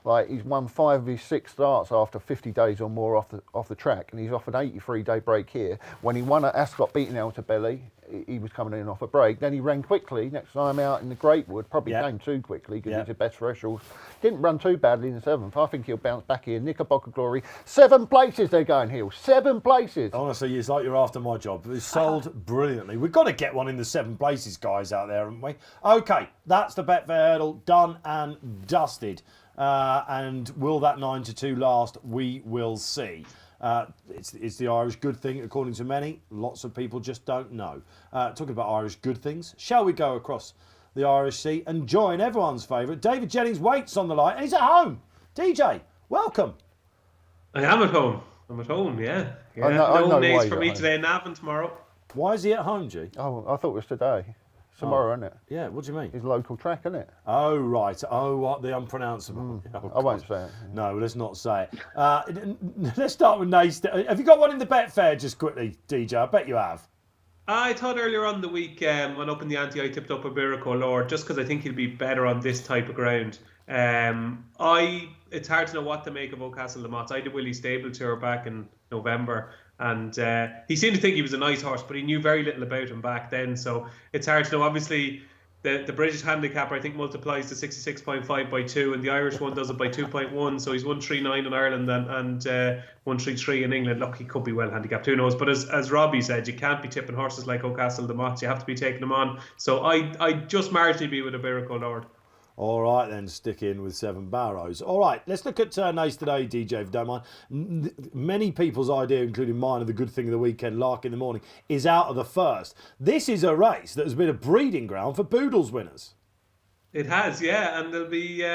Like he's won 5 of his 6 starts after 50 days or more off the track, and he's off an 83-day break here. When he won at Ascot, beating Altobelli, he was coming in off a break. Then he ran quickly. Next time out in the Greatwood, probably came too quickly because he's a best fresh horse. Didn't run too badly in the 7th. I think he'll bounce back here. Knickerbocker Glory, 7 places they're going, Hill. 7 places. Honestly, it's like you're after my job. It's sold brilliantly. We've got to get one in the 7 places, guys, out there, haven't we? Okay, that's the Betfair hurdle done and dusted. And will that 9 to 2 last? We will see. It's the Irish good thing, according to many. Lots of people just don't know. Talking about Irish good things, shall we go across the Irish Sea and join everyone's favourite. David Jennings waits on the line and he's at home. DJ, welcome. I am at home. I'm at home, yeah. I know no why nays you're for at me home. today, Navan tomorrow. Why is he at home, G? Oh, I thought it was today. It's tomorrow, isn't it? Yeah, what do you mean? It's local track, isn't it? Oh, right. Oh, what? The unpronounceable. Oh, I won't say it. No, let's not say it. Let's start with Nace. Have you got one in the Betfair just quickly, DJ? I bet you have. I thought earlier on the week, when up in the Ante, I tipped up a Birico Lord just because I think he'll be better on this type of ground. It's hard to know what to make of O'Castle Lamotte. I did Willie Stable Tour back in November, and he seemed to think he was a nice horse, but he knew very little about him back then. So it's hard to know. Obviously, the British handicap, I think, multiplies to 66.5 by 2, and the Irish one does it by 2.1. So he's 139 in Ireland and 133 in England. Look, he could be well handicapped, who knows? But as Robbie said, you can't be tipping horses like O'Castle Lamotte. You have to be taking them on. So I just marginally be with a Birico Lord. All right, then, stick in with 7 Barrows. All right, let's look at Nace today, DJ, if you don't mind. Many people's idea, including mine, of the good thing of the weekend, Lark in the Morning, is out of the first. This is a race that has been a breeding ground for Boodles winners. It has, yeah, and there'll be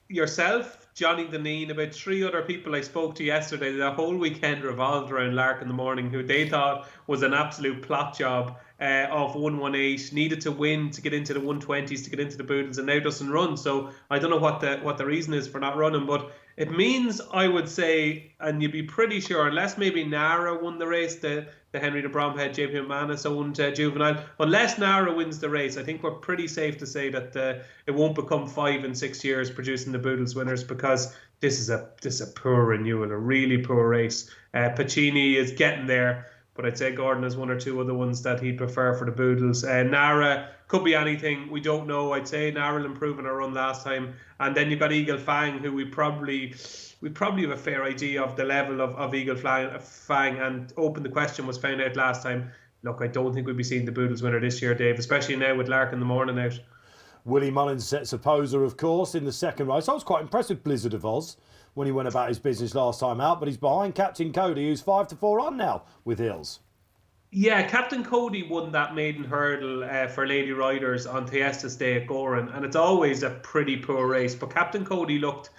yourself, Johnny Deneen, about 3 other people I spoke to yesterday. The whole weekend revolved around Lark in the Morning, who they thought was an absolute plot job of 118, needed to win to get into the 120s, to get into the Boodles, and now doesn't run. So I don't know what the reason is for not running, but it means, I would say, and you'd be pretty sure, unless maybe Nara won the race, the Henry de Bromhead, JP McManus owned juvenile, unless Nara wins the race, I think we're pretty safe to say that it won't become 5 and 6 years producing the Boodles winners, because this is a poor renewal, a really poor race. Pacini is getting there, but I'd say Gordon has 1 or 2 other ones that he'd prefer for the Boodles. Nara could be anything. We don't know. I'd say Nara will improve in our run last time. And then you've got Eagle Fang, who we probably have a fair idea of the level of Eagle Fang. And Open the Question was found out last time. Look, I don't think we'll be seeing the Boodles winner this year, Dave, especially now with Lark in the Morning out. Willie Mullins sets a poser, of course, in the second race. I was quite impressed with Blizzard of Oz when he went about his business last time out, but he's behind Captain Cody, who's 5-4 on now with Hills. Yeah, Captain Cody won that maiden hurdle for Lady Riders on Thyestes Day at Goran, and it's always a pretty poor race. But Captain Cody looked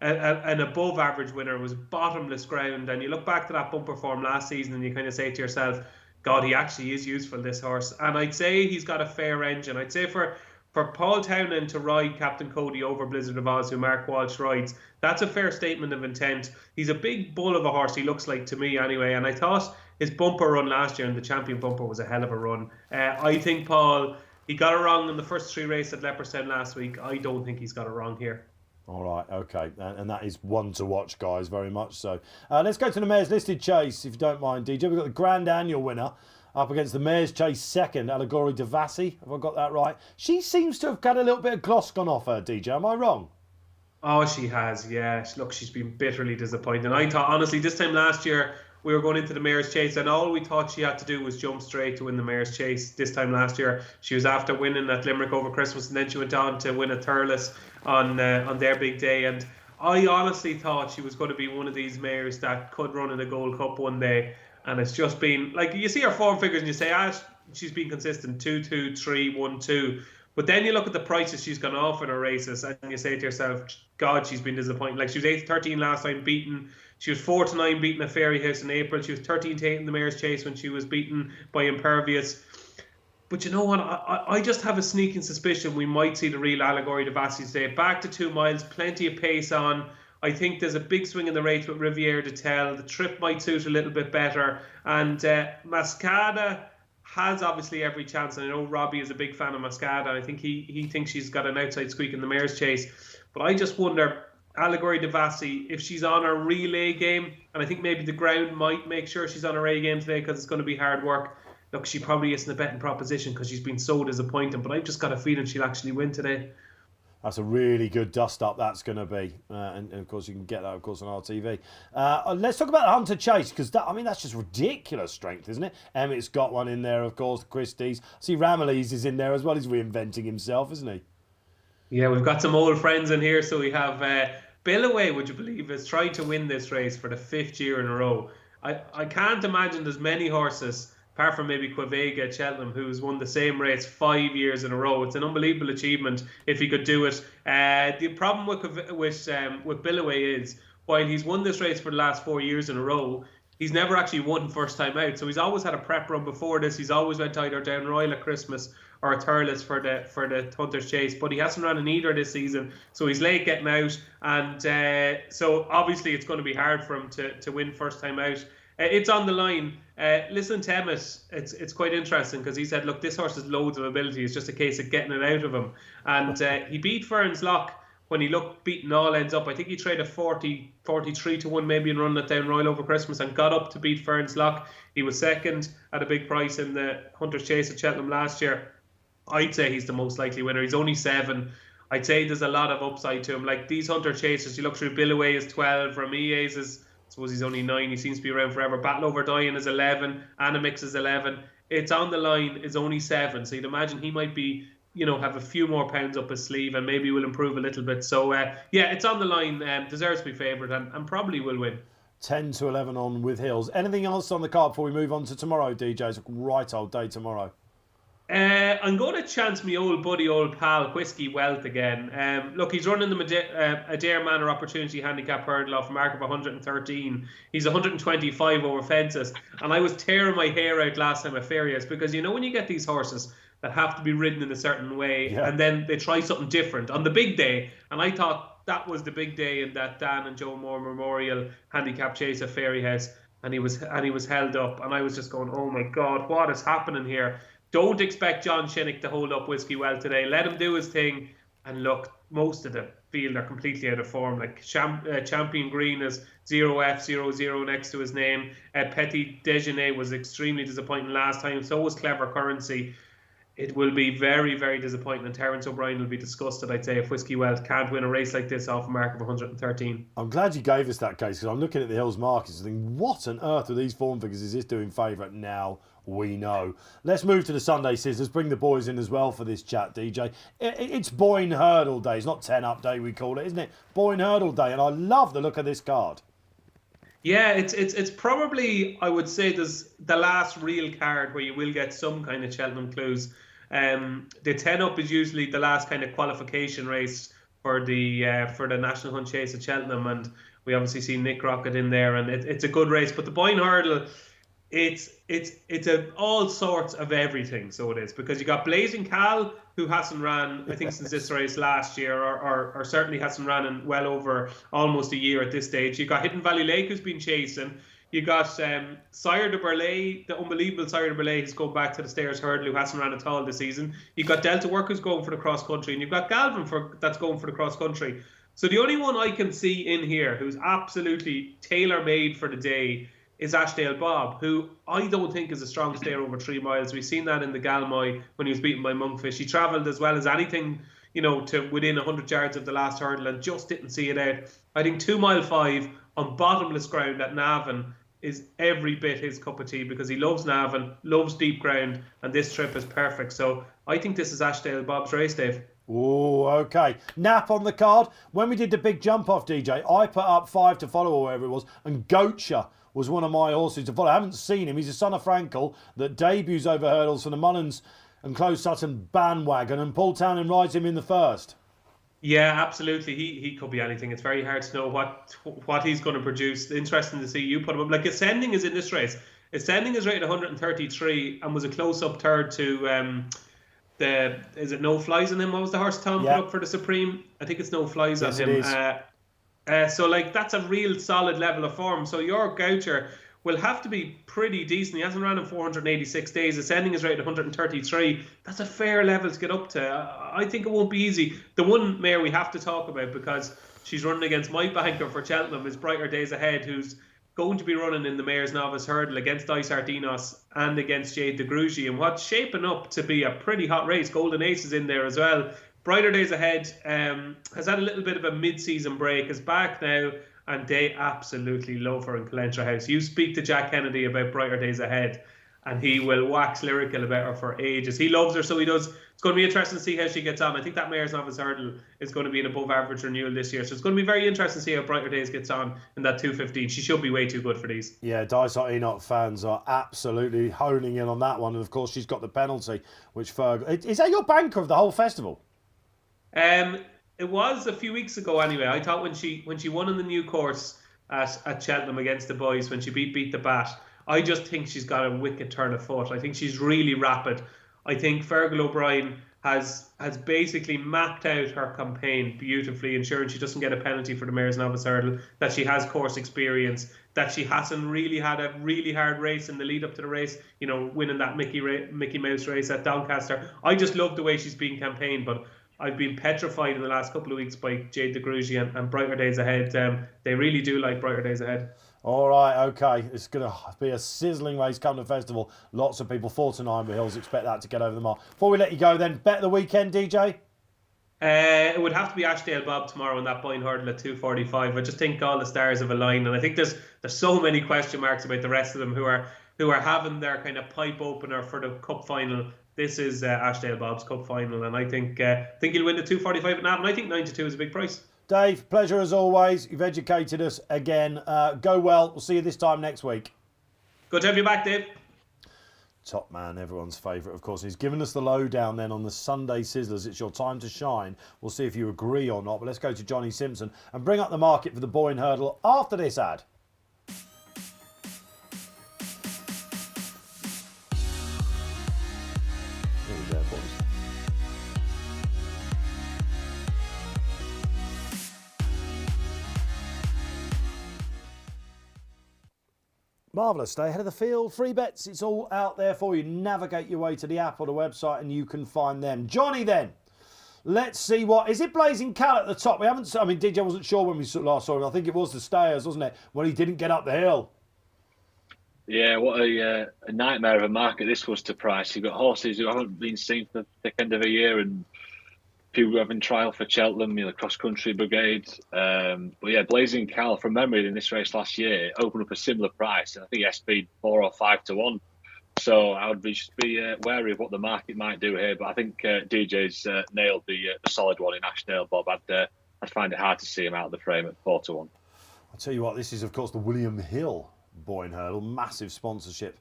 an above average winner. It was bottomless ground, and you look back to that bumper form last season and you kind of say to yourself, God, he actually is useful, this horse. And I'd say he's got a fair engine. I'd say for Paul Townend to ride Captain Cody over Blizzard of Oz, who Mark Walsh rides, that's a fair statement of intent. He's a big bull of a horse, he looks like to me anyway, and I thought his bumper run last year and the champion bumper was a hell of a run. I think Paul, he got it wrong in the first 3 races at Leopardstown last week. I don't think he's got it wrong here. All right, okay. And that is one to watch, guys, very much so. Let's go to the Mayor's Listed Chase, if you don't mind, DJ. We've got the Grand Annual winner up against the Mayor's Chase second, Allegory Devassi. Have I got that right? She seems to have got a little bit of gloss gone off her, DJ. Am I wrong? Oh, she has, yeah. Look, she's been bitterly disappointed. I thought, honestly, this time last year, we were going into the Mayor's Chase, and all we thought she had to do was jump straight to win the Mayor's Chase. This time last year, she was after winning at Limerick over Christmas, and then she went on to win at Thurles on their big day. And I honestly thought she was going to be one of these mares that could run in the Gold Cup one day. And it's just been, like, you see her form figures and you say, she's been consistent, 2-2, 3-1-2. But then you look at the prices she's gone off in her races and you say to yourself, God, she's been disappointing. Like, she was 8-13 last time, beaten. She was 4-9 beaten at Fairy House in April. She was 13-8 in the Mayor's Chase when she was beaten by Impervious. But you know what? I just have a sneaking suspicion we might see the real Allegory Devassi today. Back to 2 miles, plenty of pace on. I think there's a big swing in the race with Riviere de Tell. The trip might suit a little bit better. And Mascada has obviously every chance. And I know Robbie is a big fan of Mascada. I think he thinks she's got an outside squeak in the Mayor's Chase. But I just wonder, Allegory Devassi, if she's on her real A game, and I think maybe the ground might make sure she's on her A game today because it's going to be hard work. Look, she probably isn't a betting proposition because she's been so disappointing. But I've just got a feeling she'll actually win today. That's a really good dust-up that's going to be. And of course, you can get that, of course, on RTV. Let's talk about Hunter Chase, because that's just ridiculous strength, isn't it? Emmett's got one in there, of course, Christie's. See, Ramillies is in there as well. He's reinventing himself, isn't he? Yeah, we've got some old friends in here. So we have Billaway, would you believe, is trying to win this race for the 5th year in a row. I can't imagine there's many horses apart from maybe Quavega at Cheltenham, who's won the same race 5 years in a row. It's an unbelievable achievement if he could do it. The problem with Billaway is, while he's won this race for the last 4 years in a row, he's never actually won first time out. So he's always had a prep run before this. He's always went either down Royal at Christmas or a Thurles for the Hunter's Chase, but he hasn't run in either this season, so he's late getting out, and so obviously it's going to be hard for him to win first time out. It's on the line. Listen to Emmett, it's quite interesting because he said, look, this horse has loads of ability, it's just a case of getting it out of him, and he beat Ferns Lock when he looked beaten all ends up. I think he traded 43 to 1 maybe and run it down Royal over Christmas and got up to beat Ferns Lock. He was second at a big price in the Hunter's Chase at Cheltenham last year. I'd say he's the most likely winner. He's only 7. I'd say there's a lot of upside to him. Like these Hunter Chasers, you look through, Billaway is 12, Ramilles is, I suppose he's only 9. He seems to be around forever. Battle Over Dying is 11. Animix is 11. It's on the line is only 7. So you'd imagine he might be, have a few more pounds up his sleeve and maybe will improve a little bit. So, it's on the line. Deserves to be favoured and probably will win. 10 to 11 on with Hills. Anything else on the card before we move on to tomorrow, DJ? It's a right old day tomorrow. I'm going to chance me old buddy, old pal, Whiskey Wealth again. Look, he's running the Adair Manor Opportunity Handicap hurdle off a mark of 113. He's 125 over fences. And I was tearing my hair out last time at Ferias because, when you get these horses that have to be ridden in a certain way and then they try something different on the big day. And I thought that was the big day in that Dan and Joe Moore Memorial Handicap Chase at Fairyhouse. And he was held up. And I was just going, oh my God, what is happening here? Don't expect John Shinnick to hold up Whiskey Well today. Let him do his thing. And look, most of the field are completely out of form. Like Champion Green is 0F00 next to his name. Petit Déjeuner was extremely disappointing last time. So was Clever Currency. It will be very, very disappointing. And Terence O'Brien will be disgusted, I'd say, if Whiskey Well can't win a race like this off a mark of 113. I'm glad you gave us that case because I'm looking at the Hills markets and thinking, what on earth are these form figures? Is this doing favourite now? We know. Let's move to the Sunday Scissors. Bring the boys in as well for this chat, DJ. It's Boyne Hurdle Day. It's not 10 Up Day, we call it, isn't it? Boyne Hurdle Day, and I love the look of this card. Yeah, it's probably, I would say, there's the last real card where you will get some kind of Cheltenham clues. The 10 Up is usually the last kind of qualification race for the National Hunt Chase at Cheltenham, and we obviously see Nick Rocket in there, and it's a good race. But the Boyne Hurdle, it's all sorts of everything. So it is, because you got Blazing Cal, who hasn't ran, I think, since this race last year, or certainly hasn't ran in well over almost a year at this stage. You got Hidden Valley Lake, who's been chasing. You got Sire de Burlay, the unbelievable Sire de Burlay, who's going back to the Stairs Hurdle, who hasn't ran at all this season. You got Delta Workers going for the cross country, and you've got Galvin that's going for the cross country. So the only one I can see in here who's absolutely tailor made for the day is Ashdale Bob, who I don't think is a strong stayer over 3 miles. We've seen that in the Galmoy when he was beaten by Monkfish. He travelled as well as anything, to within 100 yards of the last hurdle and just didn't see it out. I think 2 mile 5 on bottomless ground at Navan is every bit his cup of tea, because he loves Navan, loves deep ground, and this trip is perfect. So I think this is Ashdale Bob's race, Dave. Oh, okay. Nap on the card. When we did the big jump off, DJ, I put up 5 to follow or whatever it was, and Goacher was one of my horses to follow. I haven't seen him. He's a son of Frankel that debuts over hurdles from the Mullins and Close Sutton bandwagon, and Paul Townend rides him in the first. Yeah, absolutely. He could be anything. It's very hard to know what he's going to produce. Interesting to see you put him up. Like, Ascending is in this race. Ascending is rated 133 and was a close-up third to is it No Flies on him? What was the horse Tom put up for the Supreme? I think it's No Flies on him. So that's a real solid level of form. So your Goucher will have to be pretty decent. He hasn't run in 486 days. Ascending is rated 133. That's a fair level to get up to. I think it won't be easy. The one mare we have to talk about, because she's running against my banker for Cheltenham, is Brighter Days Ahead, who's going to be running in the Mayor's Novice Hurdle against Dice Ardinos and against Jade de Grugy, and what's shaping up to be a pretty hot race. Golden Ace is in there as well. Brighter Days Ahead has had a little bit of a mid-season break, is back now, and they absolutely love her in Calentra House. You speak to Jack Kennedy about Brighter Days Ahead, and he will wax lyrical about her for ages. He loves her, so he does. It's going to be interesting to see how she gets on. I think that Mare's Novice Hurdle is going to be an above average renewal this year, so it's going to be very interesting to see how Brighter Days gets on in that 2:15. She should be way too good for these. Yeah, Dysart Enoch fans are absolutely honing in on that one, and of course she's got the penalty, which Ferg. Is that your banker of the whole festival? It was a few weeks ago anyway. I thought when she won in the new course at Cheltenham against the boys, when she beat the Bat, I just think she's got a wicked turn of foot. I think she's really rapid. I think Fergal O'Brien has basically mapped out her campaign beautifully, ensuring she doesn't get a penalty for the Mare's Novice Hurdle, that she has course experience, that she hasn't really had a really hard race in the lead up to the race, winning that Mickey Mouse race at Doncaster. I just love the way she's being campaigned, but I've been petrified in the last couple of weeks by Jade de Grugy and Brighter Days Ahead. They really do like Brighter Days Ahead. All right, okay. It's going to be a sizzling race come to the festival. Lots of people, 4 to 9 Hills, expect that to get over the mark. Before we let you go then, bet of the weekend, DJ? It would have to be Ashdale Bob tomorrow on that Boyne hurdle at 2:45. I just think all the stars have aligned, and I think there's so many question marks about the rest of them who are having their kind of pipe opener for the cup final. This is Ashdale Bob's cup final, and I think he'll win the 2:45 at Navan. I think 9-2 is a big price. Dave, pleasure as always. You've educated us again. Go well. We'll see you this time next week. Good to have you back, Dave. Top man, everyone's favourite, of course. He's given us the lowdown then on the Sunday Sizzlers. It's your time to shine. We'll see if you agree or not. But let's go to Johnny Simpson and bring up the market for the Boyne hurdle after this ad. There, boys. Marvellous. Stay ahead of the field. Free bets. It's all out there for you. Navigate your way to the app or the website and you can find them. Johnny then. Let's see what... Is it Blazing Cal at the top? We haven't... DJ wasn't sure when we last saw him. I think it was the Stayers, wasn't it? When he didn't get up the hill. Yeah, what a nightmare of a market this was to price. You've got horses who haven't been seen for the thick end of a year, and people having trial for Cheltenham, the cross-country brigade. But yeah, Blazing Cal, from memory, in this race last year, opened up a similar price, and I think SP'd 4 or 5 to 1. So I would just be wary of what the market might do here. But I think DJ's nailed the solid one in Ashdale Bob. I'd find it hard to see him out of the frame at 4 to 1. I'll tell you what, this is, of course, the William Hill Boyne hurdle. Massive sponsorship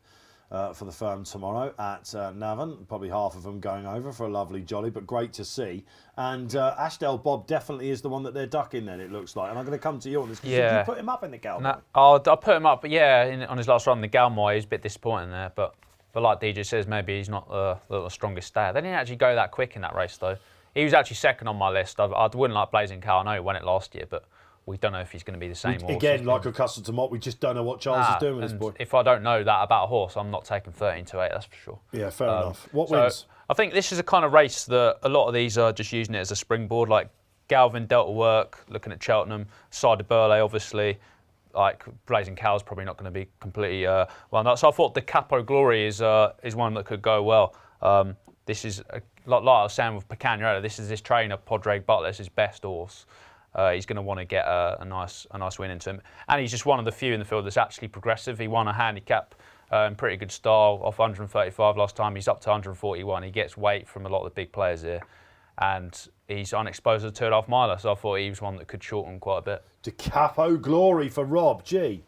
for the firm tomorrow at Navan. Probably half of them going over for a lovely jolly, but great to see. And Ashdale Bob definitely is the one that they're ducking then, it looks like. And I'm going to come to you on this. Yeah. Did you put him up in the Galmoy? No, I put him up, but yeah, on his last run, the Galmoy, he's a bit disappointing there. But like DJ says, maybe he's not the strongest stayer. They didn't actually go that quick in that race, though. He was actually second on my list. I wouldn't like Blazing Cal. I know he won it last year, but we don't know if he's going to be the same horse. Again, like a custom to Mott, we just don't know what Charles is doing with this boy. If I don't know that about a horse, I'm not taking 13 to 8, that's for sure. Yeah, fair enough. What wins? I think this is a kind of race that a lot of these are just using it as a springboard, like Galvin, Delta Work, looking at Cheltenham, Side de Burley, obviously. Like Blazing Cal's probably not going to be completely well. So I thought the Capo Glory is one that could go well. This is like I was saying with Pecan earlier. This is this trainer Padraig Butler. It's his best horse. He's going to want to get a nice win into him, and he's just one of the few in the field that's actually progressive. He won a handicap in pretty good style off 135 last time. He's up to 141. He gets weight from a lot of the big players here, and he's unexposed as a 2.5 miler. So I thought he was one that could shorten quite a bit. De Capo Glory for Rob G.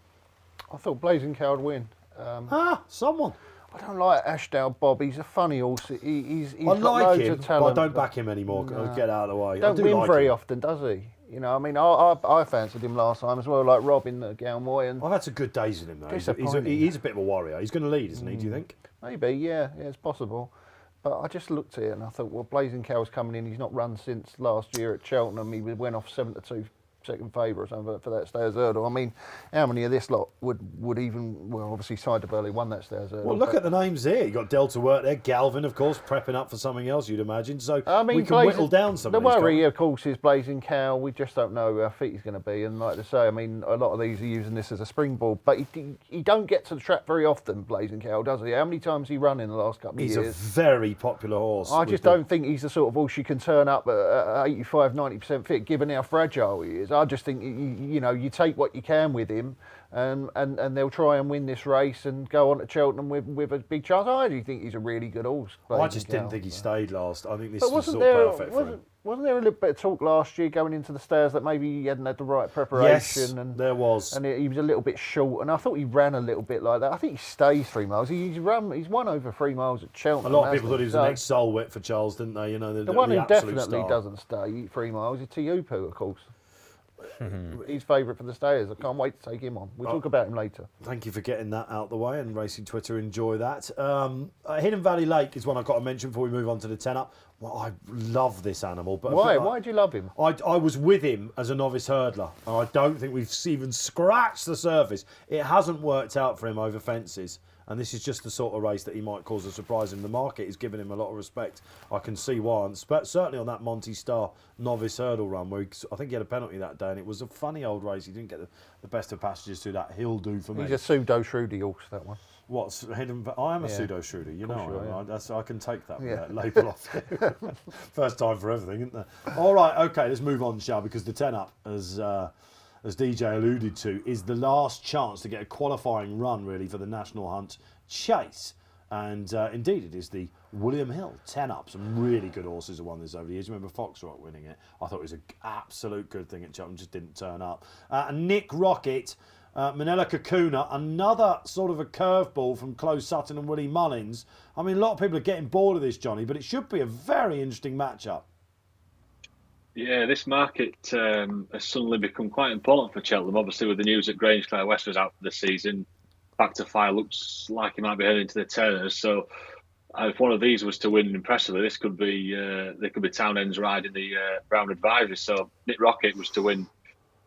I thought Blazing Cal would win. Someone. I don't like Ashdale Bob. He's a funny horse. He's I got like loads him, of talent. but I don't back him anymore. No. Get out of the way. Don't I do win like very him. often, does he? You know, I mean, I fancied him last time as well, like Rob in the Galmoy. And I've had some good days with him, though. He's a bit of a warrior. He's going to lead, isn't he, do you think? Maybe, yeah, it's possible. But I just looked at it and I thought, well, Blazing Cal's coming in. He's not run since last year at Cheltenham. He went off 7-2 second favour or something for that Stayers hurdle. I mean, how many of this lot would even, well, obviously Side de Burley won that Stayers hurdle. Well, look at the names here. You've got Delta Work there, Galvin, of course, prepping up for something else, you'd imagine. So I mean, we can whittle down some of the these worry, guys. of course, is Blazing Cal. We just don't know how fit he's going to be. And like I say, I mean, a lot of these are using this as a springboard. But he don't get to the track very often, Blazing Cal, does he? How many times has he run in the last couple of years? He's a very popular horse. I just don't think he's the sort of horse you can turn up at 85, 90% fit, given how fragile he is. I just think you take what you can with him, and they'll try and win this race and go on to Cheltenham with a big chance. I do think he's a really good horse. I just didn't think he stayed last. I think this was wasn't sort of perfect for him. Wasn't there a little bit of talk last year going into the stairs that maybe he hadn't had the right preparation? Yes, and there was. And he was a little bit short, and I thought he ran a little bit like that. I think he stays 3 miles. He's won over 3 miles at Cheltenham. A lot of people thought he was the next Solwit for Charles, didn't they? The one who definitely star. doesn't stay 3 miles is Tiupu, of course. He's favourite for the stayers. I can't wait to take him on. We'll talk about him later. Thank you for getting that out the way, and Racing Twitter enjoy that. Hidden Valley Lake is one I've got to mention before we move on to the 10-up. Well, I love this animal. But Why? Why do you love him? I was with him as a novice hurdler, and I don't think we've even scratched the surface. It hasn't worked out for him over fences. And this is just the sort of race that he might cause a surprise in. The market is giving him a lot of respect. I can see why. And certainly on that Monty Star novice hurdle run, where I think he had a penalty that day, and it was a funny old race. He didn't get the best of passages through that. He'll do for me. He's a pseudo-Shrudy horse, that one. What's hidden? I am a pseudo shooter, you know. I can take that label off. First time for everything, isn't there? All right, okay, let's move on, shall we? Because the 10-up, as DJ alluded to, is the last chance to get a qualifying run, really, for the National Hunt Chase. And indeed, it is the William Hill 10-up. Some really good horses have won this over the years. Remember Foxrock winning it? I thought it was an absolute good thing at Cheltenham, just didn't turn up. Nick Rocket, Manila Kakuna, another sort of a curveball from Close Sutton and Willie Mullins. I mean, a lot of people are getting bored of this, Johnny, but it should be a very interesting matchup. Yeah, this market has suddenly become quite important for Cheltenham. Obviously, with the news that Grange Clare West was out for the season, Back to Fire looks like he might be heading to the Turners. So, if one of these was to win impressively, this could be there could be Townend's riding the Brown Advisory. So, Nick Rocket was to win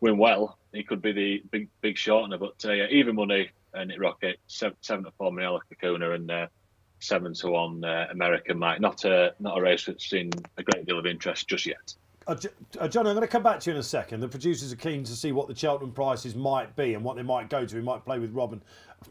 well, he could be the big shortener. But even money, Nick Rocket 7-4 Manila Kakuna and 7-1 American Mike. Not a race that's seen a great deal of interest just yet. John, I'm going to come back to you in a second. The producers are keen to see what the Cheltenham prices might be and what they might go to. We might play with Rob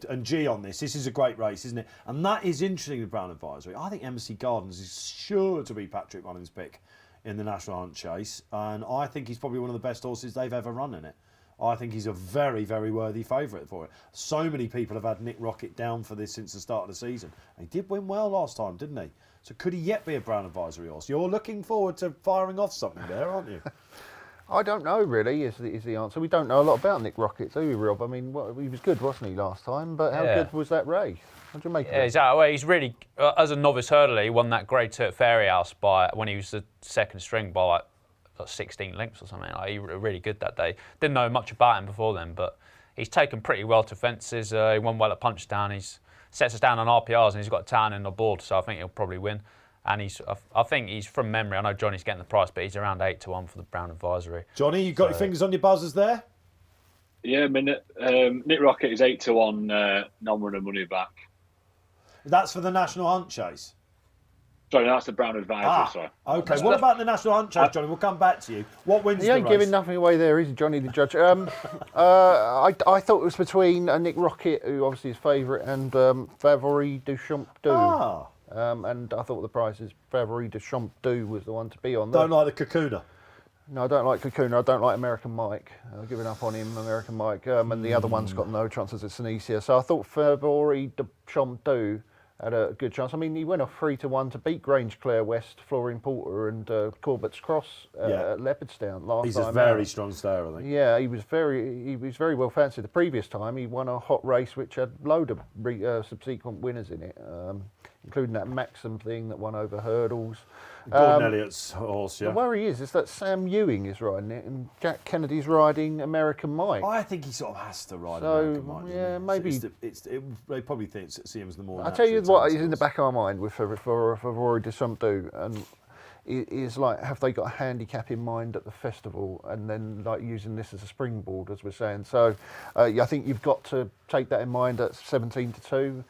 and G on this. This is a great race, isn't it? And that is interesting with Brown Advisory. I think Embassy Gardens is sure to be Patrick Mullins' pick in the National Hunt Chase. And I think he's probably one of the best horses they've ever run in it. I think he's a very, very worthy favourite for it. So many people have had Nick Rocket down for this since the start of the season. And he did win well last time, didn't he? So could he yet be a Brown Advisory horse? You're looking forward to firing off something there, aren't you? I don't know, really, is the answer. We don't know a lot about Nick Rocket, do we, Rob? I mean, he was good, wasn't he, last time? But how good was that race? What do you make of it? Exactly. Well, he's really, as a novice hurdler, he won that Grade 2 at Fairyhouse when he was the second string by like 16 lengths or something. He was really good that day. Didn't know much about him before then, but he's taken pretty well to fences. He won well at Punchdown. He's sets us down on RPRs and he's got a town in the board, so I think he'll probably win. And I think he's from memory. I know Johnny's getting the price, but he's around 8-1 for the Brown Advisory. Johnny, you got your fingers on your buzzers there? Yeah, I mean, Nick Rocket is 8-1 non-runner money back. That's for the National Hunt Chase. Sorry, that's the Brown Advisory. Sorry. Okay. What about the National Hunt Chase, Johnny? We'll come back to you. What wins the race? He ain't giving nothing away there, is he, Johnny the judge? I thought it was between Nick Rocket, who obviously is favourite, and Favori du Champdou. And I thought the prices, Favori du Champdou was the one to be on. Don't like the Kakuna. No, I don't like Kakuna. I don't like American Mike. I've given up on him, American Mike. And the other one's got no chances at Sinesia. So I thought Favori du Champdou had a good chance. I mean, he went off 3-1 to beat Grange Clare West, Florine Porter and Corbett's Cross at Leopardstown last time. He's a very strong stayer, I think. Yeah, he was very well fancied the previous time. He won a hot race which had a load of subsequent winners in it, including that Maxim thing that won over hurdles. Gordon Elliott's horse, yeah. The worry is that Sam Ewing is riding it and Jack Kennedy's riding American Mike. I think he sort of has to ride So, American Mike. yeah, maybe- They probably see him as the more. I'll tell you natural what is talented in the horse. back of my mind with Favori de Champdou, and is like, have they got a handicap in mind at the festival, and then like using this as a springboard, as we're saying. So I think you've got to take that in mind at 17-2.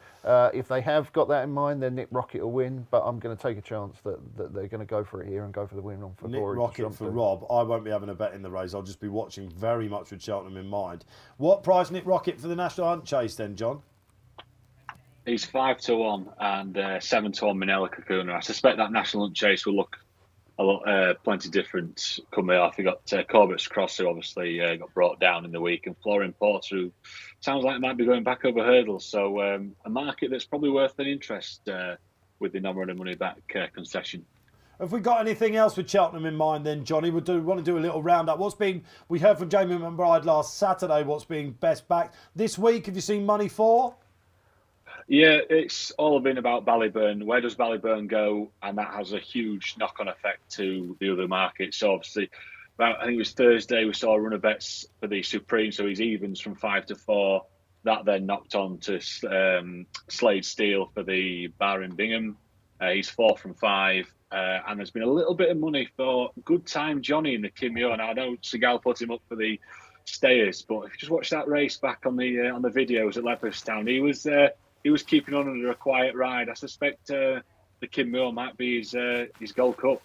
If they have got that in mind, then Nick Rocket will win. But I'm going to take a chance that they're going to go for it here and go for the win on Favori. Nick Rocket for Rob. I won't be having a bet in the race. I'll just be watching very much with Cheltenham in mind. What price Nick Rocket for the National Hunt Chase then, John? He's 5-1 and 7-1 Manila Kakuna. I suspect that National Hunt Chase will look plenty different coming off. You got Corbett's Cross, who obviously got brought down in the week, and Florian Porter, who sounds like might be going back over hurdles. So a market that's probably worth an interest with the non-running money back concession. Have we got anything else with Cheltenham in mind then, Johnny? Want to do a little roundup. We heard from Jamie McBride last Saturday what's being best backed. This week, have you seen money for? Yeah, it's all been about Ballyburn. Where does Ballyburn go? And that has a huge knock-on effect to the other markets. So obviously, I think it was Thursday, we saw runner bets for the Supreme, so he's evens from 5 to 4. That then knocked on to Slade Steel for the Bar in Bingham. He's 4 from 5. And there's been a little bit of money for Good Time Johnny in the Kim Yo. Now, I know Seagal put him up for the Stayers, but if you just watch that race back on the videos at Leopardstown, he was keeping on under a quiet ride. I suspect the Kim Yo might be his Gold Cup.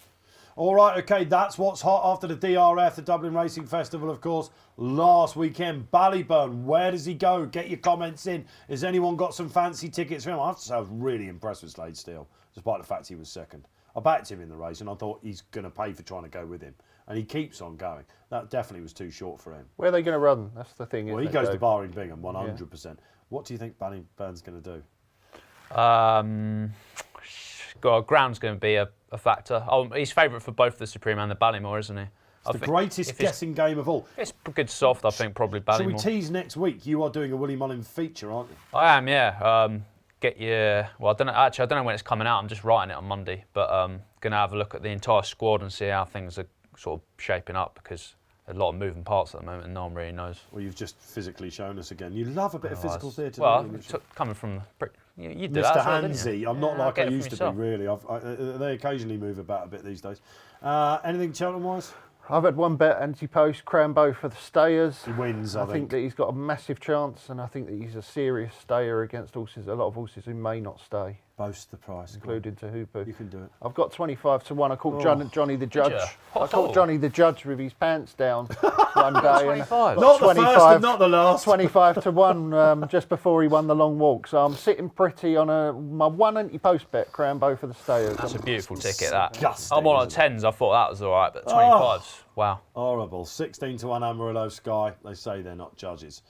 All right, okay, that's what's hot after the DRF, the Dublin Racing Festival, of course, last weekend. Ballyburn, where does he go? Get your comments in. Has anyone got some fancy tickets for him? I have to say I was really impressed with Slade Steel, despite the fact he was second. I backed him in the race and I thought he's going to pay for trying to go with him. And he keeps on going. That definitely was too short for him. Where are they going to run? That's the thing. Well, he goes to Bar in Bingham, 100%. Yeah. What do you think Ballyburn's going to do? Ground's going to be a factor. He's favourite for both the Supreme and the Ballymore, isn't he? It's the greatest guessing game of all. It's good soft, I think, probably Ballymore. Shall we tease next week? You are doing a Willie Mullin feature, aren't you? I am, yeah. Well, I don't know when it's coming out. I'm just writing it on Monday, but going to have a look at the entire squad and see how things are sort of shaping up, because there's a lot of moving parts at the moment and no one really knows. Well, you've just physically shown us again. You love a bit of physical theatre. Well, coming from you do Mr. that as well, Hansy, I'm not like I used to be, really. They occasionally move about a bit these days. Anything Cheltenham-wise? I've had one bet, anti-post, Crambo for the Stayers. He wins, I think that he's got a massive chance, and I think that he's a serious stayer against horses, a lot of horses who may not stay. Boast the price. Including Tahupu. You can do it. I've got 25 to 1. I caught Johnny the Judge. I caught Johnny the Judge with his pants down one day. 25. Not 25, the first and not the last. 25 to 1 just before he won the long walk. So I'm sitting pretty on my one anti-post bet, Crambo for the Stayers. That's a beautiful ticket, that. Disgusting, I'm on 10s. I thought that was all right, but 25s, wow. Horrible. 16 to 1 Amarillo Sky. They say they're not judges.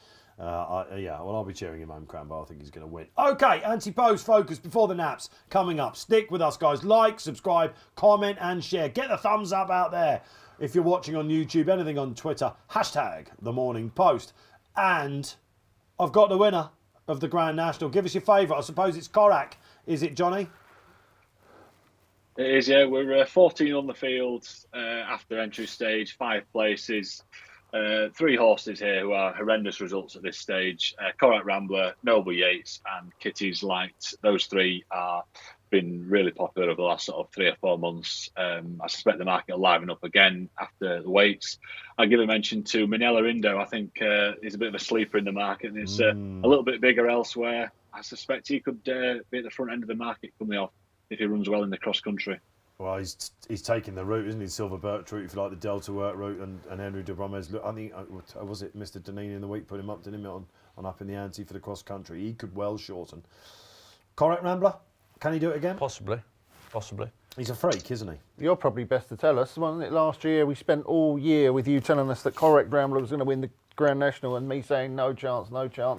I'll be cheering him home, Crambo. I think he's going to win. Okay, anti-post focus before the naps coming up. Stick with us, guys. Like, subscribe, comment and share. Get the thumbs up out there. If you're watching on YouTube, anything on Twitter, hashtag The Morning Post. And I've got the winner of the Grand National. Give us your favourite. I suppose it's Korak. Is it, Johnny? It is, yeah. We're 14 on the field after entry stage, 5 places. 3 horses here who are horrendous results at this stage. Korak Rambler, Noble Yates and Kitty's Light. Those 3 are been really popular over the last sort of 3 or 4 months. I suspect the market will liven up again after the weights. I'll give a mention to Minella Indo. I think he's a bit of a sleeper in the market and is a little bit bigger elsewhere. I suspect he could be at the front end of the market coming off if he runs well in the cross country. Well, he's taking the route, isn't he? Silver Birch route, if you like, the Delta Work route, and Henry de Bromez. Look, I think, was it Mr. Danini in the week put him up, didn't he, on up in the ante for the cross country? He could well shorten. Correct Rambler? Can he do it again? Possibly. He's a freak, isn't he? You're probably best to tell us. Wasn't it last year we spent all year with you telling us that Correct Rambler was going to win the Grand National and me saying no chance.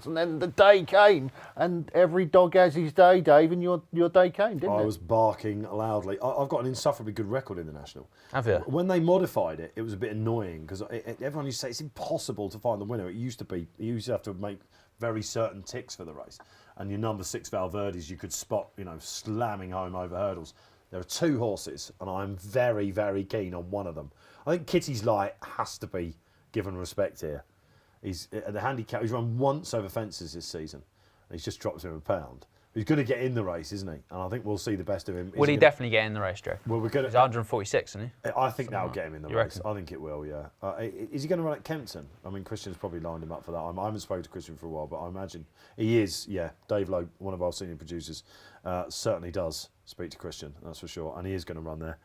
And then the day came and every dog has his day, Dave, and your day came, didn't it? I was barking loudly. I've got an insufferably good record in the National. Have you? When they modified it, it was a bit annoying because everyone used to say it's impossible to find the winner. It used to be. You used to have to make very certain ticks for the race. And your number 6 Valverdes you could spot, slamming home over hurdles. There are 2 horses, and I'm very, very keen on one of them. I think Kitty's Light has to be given respect here. He's at the handicap. He's run once over fences this season. He's just dropped him a pound. He's going to get in the race, isn't he? And I think we'll see the best of him. Will he definitely get in the race, Joe? Well, he's 146, isn't he? I think that'll get him in the race. Reckon? I think it will, yeah. Is he going to run at Kempton? I mean, Christian's probably lined him up for that. I haven't spoken to Christian for a while, but I imagine he is, yeah. Dave Lowe, one of our senior producers, certainly does speak to Christian, that's for sure. And he is going to run there.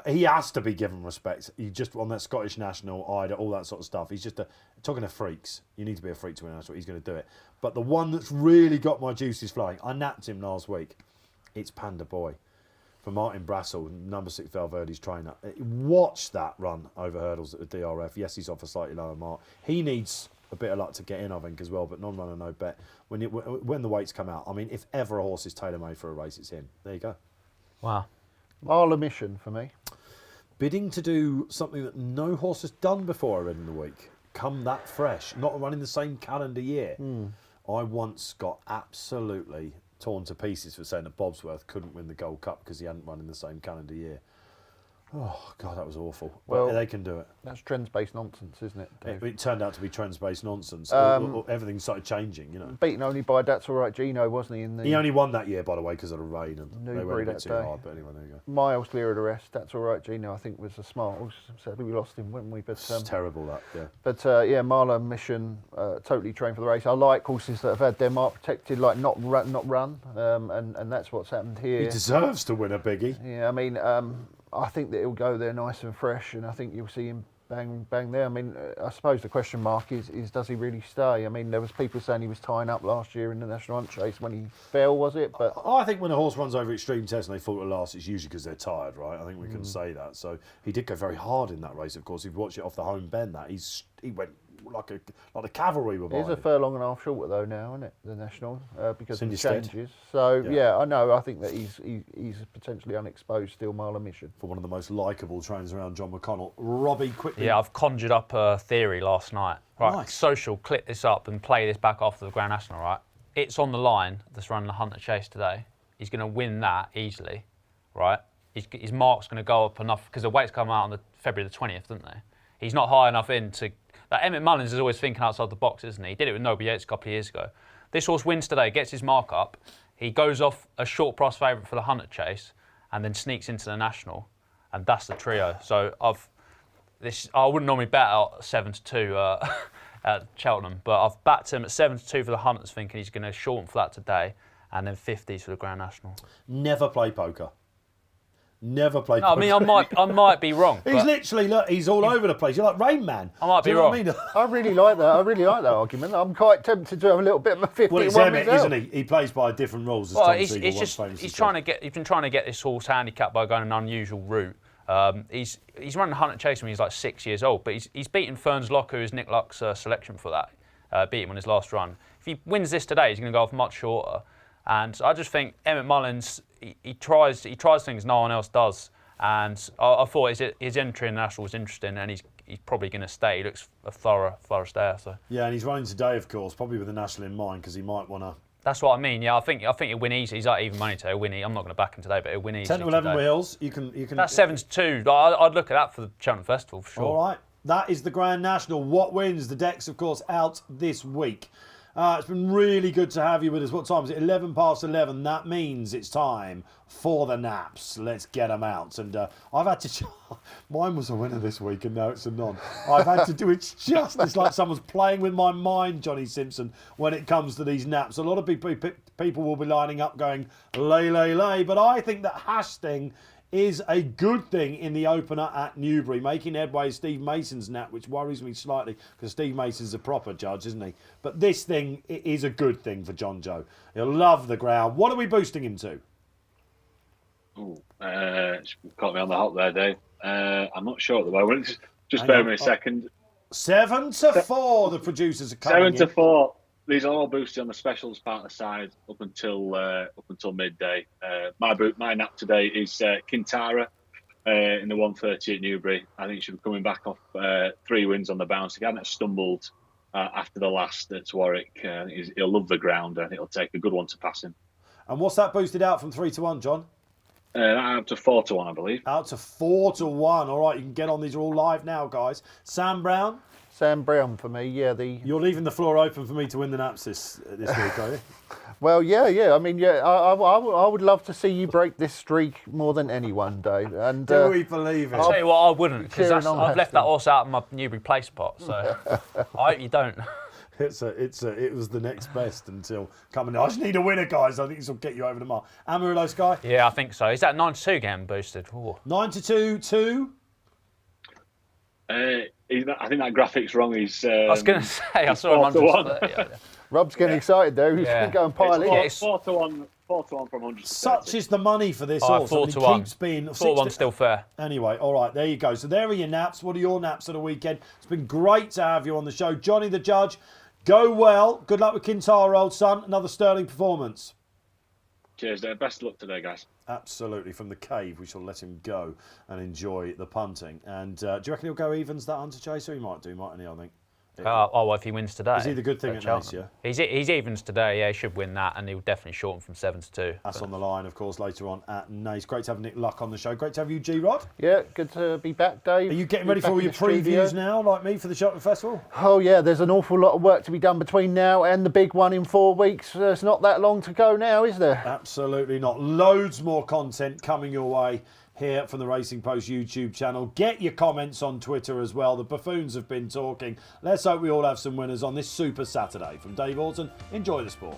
He has to be given respect. He just on that Scottish National, Ida, all that sort of stuff. He's just talking to freaks. You need to be a freak to win a national. He's going to do it. But the one that's really got my juices flowing, I napped him last week. It's Panda Boy for Martin Brassel, number 6 Valverde's trainer. Watch that run over hurdles at the DRF. Yes, he's off a slightly lower mark. He needs a bit of luck to get in, I think, as well, but non-runner, no bet. When the weights come out, I mean, if ever a horse is tailor-made for a race, it's him. There you go. Wow. Mile a mission for me. Bidding to do something that no horse has done before, I read in the week. Come that fresh, not running the same calendar year. I once got absolutely torn to pieces for saying that Bobsworth couldn't win the Gold Cup because he hadn't run in the same calendar year. Oh, God, that was awful. Well, they can do it. That's trends-based nonsense, isn't it, Dave? It turned out to be trends-based nonsense. Everything started changing, you know. Beaten only by That's All Right Gino, wasn't he? He only won that year, by the way, because of the rain. And Newbury they went a bit that too day. hard, but anyway, there you go. Miles clear of the rest. That's All Right Gino, I think, was a smart horse. Sadly, we lost him, wouldn't we? But It's terrible, that, yeah. But yeah, Marla Mission, totally trained for the race. I like horses that have had their mark protected, like not run, and that's what's happened here. He deserves to win a biggie. Yeah, I mean, I think that he'll go there nice and fresh, and I think you'll see him bang there. I mean, I suppose the question mark is does he really stay? I mean, there was people saying he was tying up last year in the National Hunt Chase when he fell, was it? But I think when a horse runs over extreme test and they fall at last, it's usually because they're tired, right? I think we can say that. So he did go very hard in that race, of course. If you watch it off the home bend, he went like the cavalry were it is behind a him. furlong and a half shorter though now, isn't it? The National because of the Cindy Stead. changes. So Yeah. yeah, I know. I think that he's potentially unexposed still. Marla Mission. For one of the most likeable trainers around, John McConnell. Robbie, quickly. Yeah, I've conjured up a theory last night. Right, Nice. Social, clip this up and play this back after the Grand National, right? It's on the line that's running the Hunter Chase today. He's going to win that easily, right? His mark's going to go up enough because the weights come out on the February the 20th, didn't they? He's not high enough in to... Like Emmett Mullins is always thinking outside the box, isn't he? He did it with Noble Yates a couple of years ago. This horse wins today, gets his mark up. He goes off a short price favourite for the Hunter Chase and then sneaks into the National. And that's the trio. So I wouldn't normally bet out 7-2 at Cheltenham, but I've backed him at 7-2 for the Hunters, thinking he's going to shorten for that today, and then 50s for the Grand National. Never play poker. Never play No, poker. I mean, I might be wrong. He's literally, look, he's all over the place. You're like Rain Man. I might Do be you know wrong. what I mean? I really like that. I really like that argument. I'm quite tempted to have a little bit of a 50 Well, it's Emmett, isn't he? He plays by different rules. As Well, Tom he's Siegel once just famously he's said. trying to get. He's been trying to get this horse handicapped by going an unusual route. He's running Hunter Chase when he's like 6 years old, but he's beaten Ferns Lock, who is Nick Luck's selection for that. Beat him on his last run. If he wins this today, he's going to go off much shorter. And I just think Emmett Mullins, he tries things no one else does. And I thought his entry in the National was interesting, and he's probably going to stay. He looks a thorough stayer. So Yeah, and he's running today, of course, probably with the National in mind, because he might want to. that's what I mean. Yeah, I think he'll win easy. He's like even money today. He'll win. I'm not going to back him today, but he'll win easy. 10 to 11 today. wheels. You can. That's 7-2. I'd look at that for the Cheltenham Festival for sure. All right. That is the Grand National. What wins? The deck's, of course, out this week. It's been really good to have you with us. What time is it? 11 past 11. That means it's time for the naps. Let's get them out. And I've had to... Mine was a winner this week and now it's a non. I've had to do it just... It's like someone's playing with my mind, Johnny Simpson, when it comes to these naps. A lot of people will be lining up going, lay. But I think that Hastings is a good thing in the opener at Newbury, making headway Steve Mason's nap, which worries me slightly because Steve Mason's a proper judge, isn't he? But this thing is a good thing for John Joe. He'll love the ground. What are we boosting him to? Caught me on the hop there, Dave. I'm not sure at the moment. Just bear with me a second. 7-4, the producers are coming 7-4. These are all boosted on the specials part of the side up until midday. My nap today is Kintara in the 1:30 at Newbury. I think he should be coming back off 3 wins on the bounce. He hadn't stumbled after the last at Warwick. He'll love the ground and it'll take a good one to pass him. And what's that boosted out from 3-1, John? Up to 4-1, I believe. Out to 4-1. All right, you can get on. These are all live now, guys. Sam Brown. Sam Brown for me, yeah. You're leaving the floor open for me to win the naps this week, are you? Well, yeah. I mean, yeah, I would love to see you break this streak more than anyone, Dave. And Do we believe it? I'll tell you what, I wouldn't, because Cheering on I've left Hastings. that horse out of my Newbury play spot. So I hope you don't. It was the next best until coming. I just need a winner, guys. I think this will get you over the mark. Amarillo Sky. Yeah, I think so. Is that 9-2 game boosted? Ooh. 9-2. I think that graphic's wrong. He's. I was going to say, I saw him 4-1. under 30. Rob's getting excited there. He's Yeah. going to go and pile in. It's- 4-1 from 100. Such is the money for this All right, horse. 4-1. He keeps being 4-1 still fair. Anyway, all right, there you go. So there are your naps. What are your naps of the weekend? It's been great to have you on the show. Johnny the Judge, go well. Good luck with Kintara, old son. Another sterling performance. Cheers, Dave. Best of luck today, guys. Absolutely. From the cave, we shall let him go and enjoy the punting. And do you reckon he'll go evens, that Hunter Chaser? He might do, mightn't he, I think. Well, if he wins today. Is he the good thing at Nice, Cheltenham. yeah? He's evens today, yeah, he should win that, and he'll definitely shorten from 7-2. That's on the line, of course, later on at Nace. Great to have Nick Luck on the show. Great to have you, G-Rod. Yeah, good to be back, Dave. Are you getting Be ready for back all in your the studio. previews now, like me, for the Cheltenham Festival? Oh, yeah, there's an awful lot of work to be done between now and the big one in 4 weeks. There's not that long to go now, is there? Absolutely not. Loads more content coming your way here from the Racing Post YouTube channel. Get your comments on Twitter as well. The buffoons have been talking. Let's hope we all have some winners on this Super Saturday. From Dave Orton, enjoy the sport.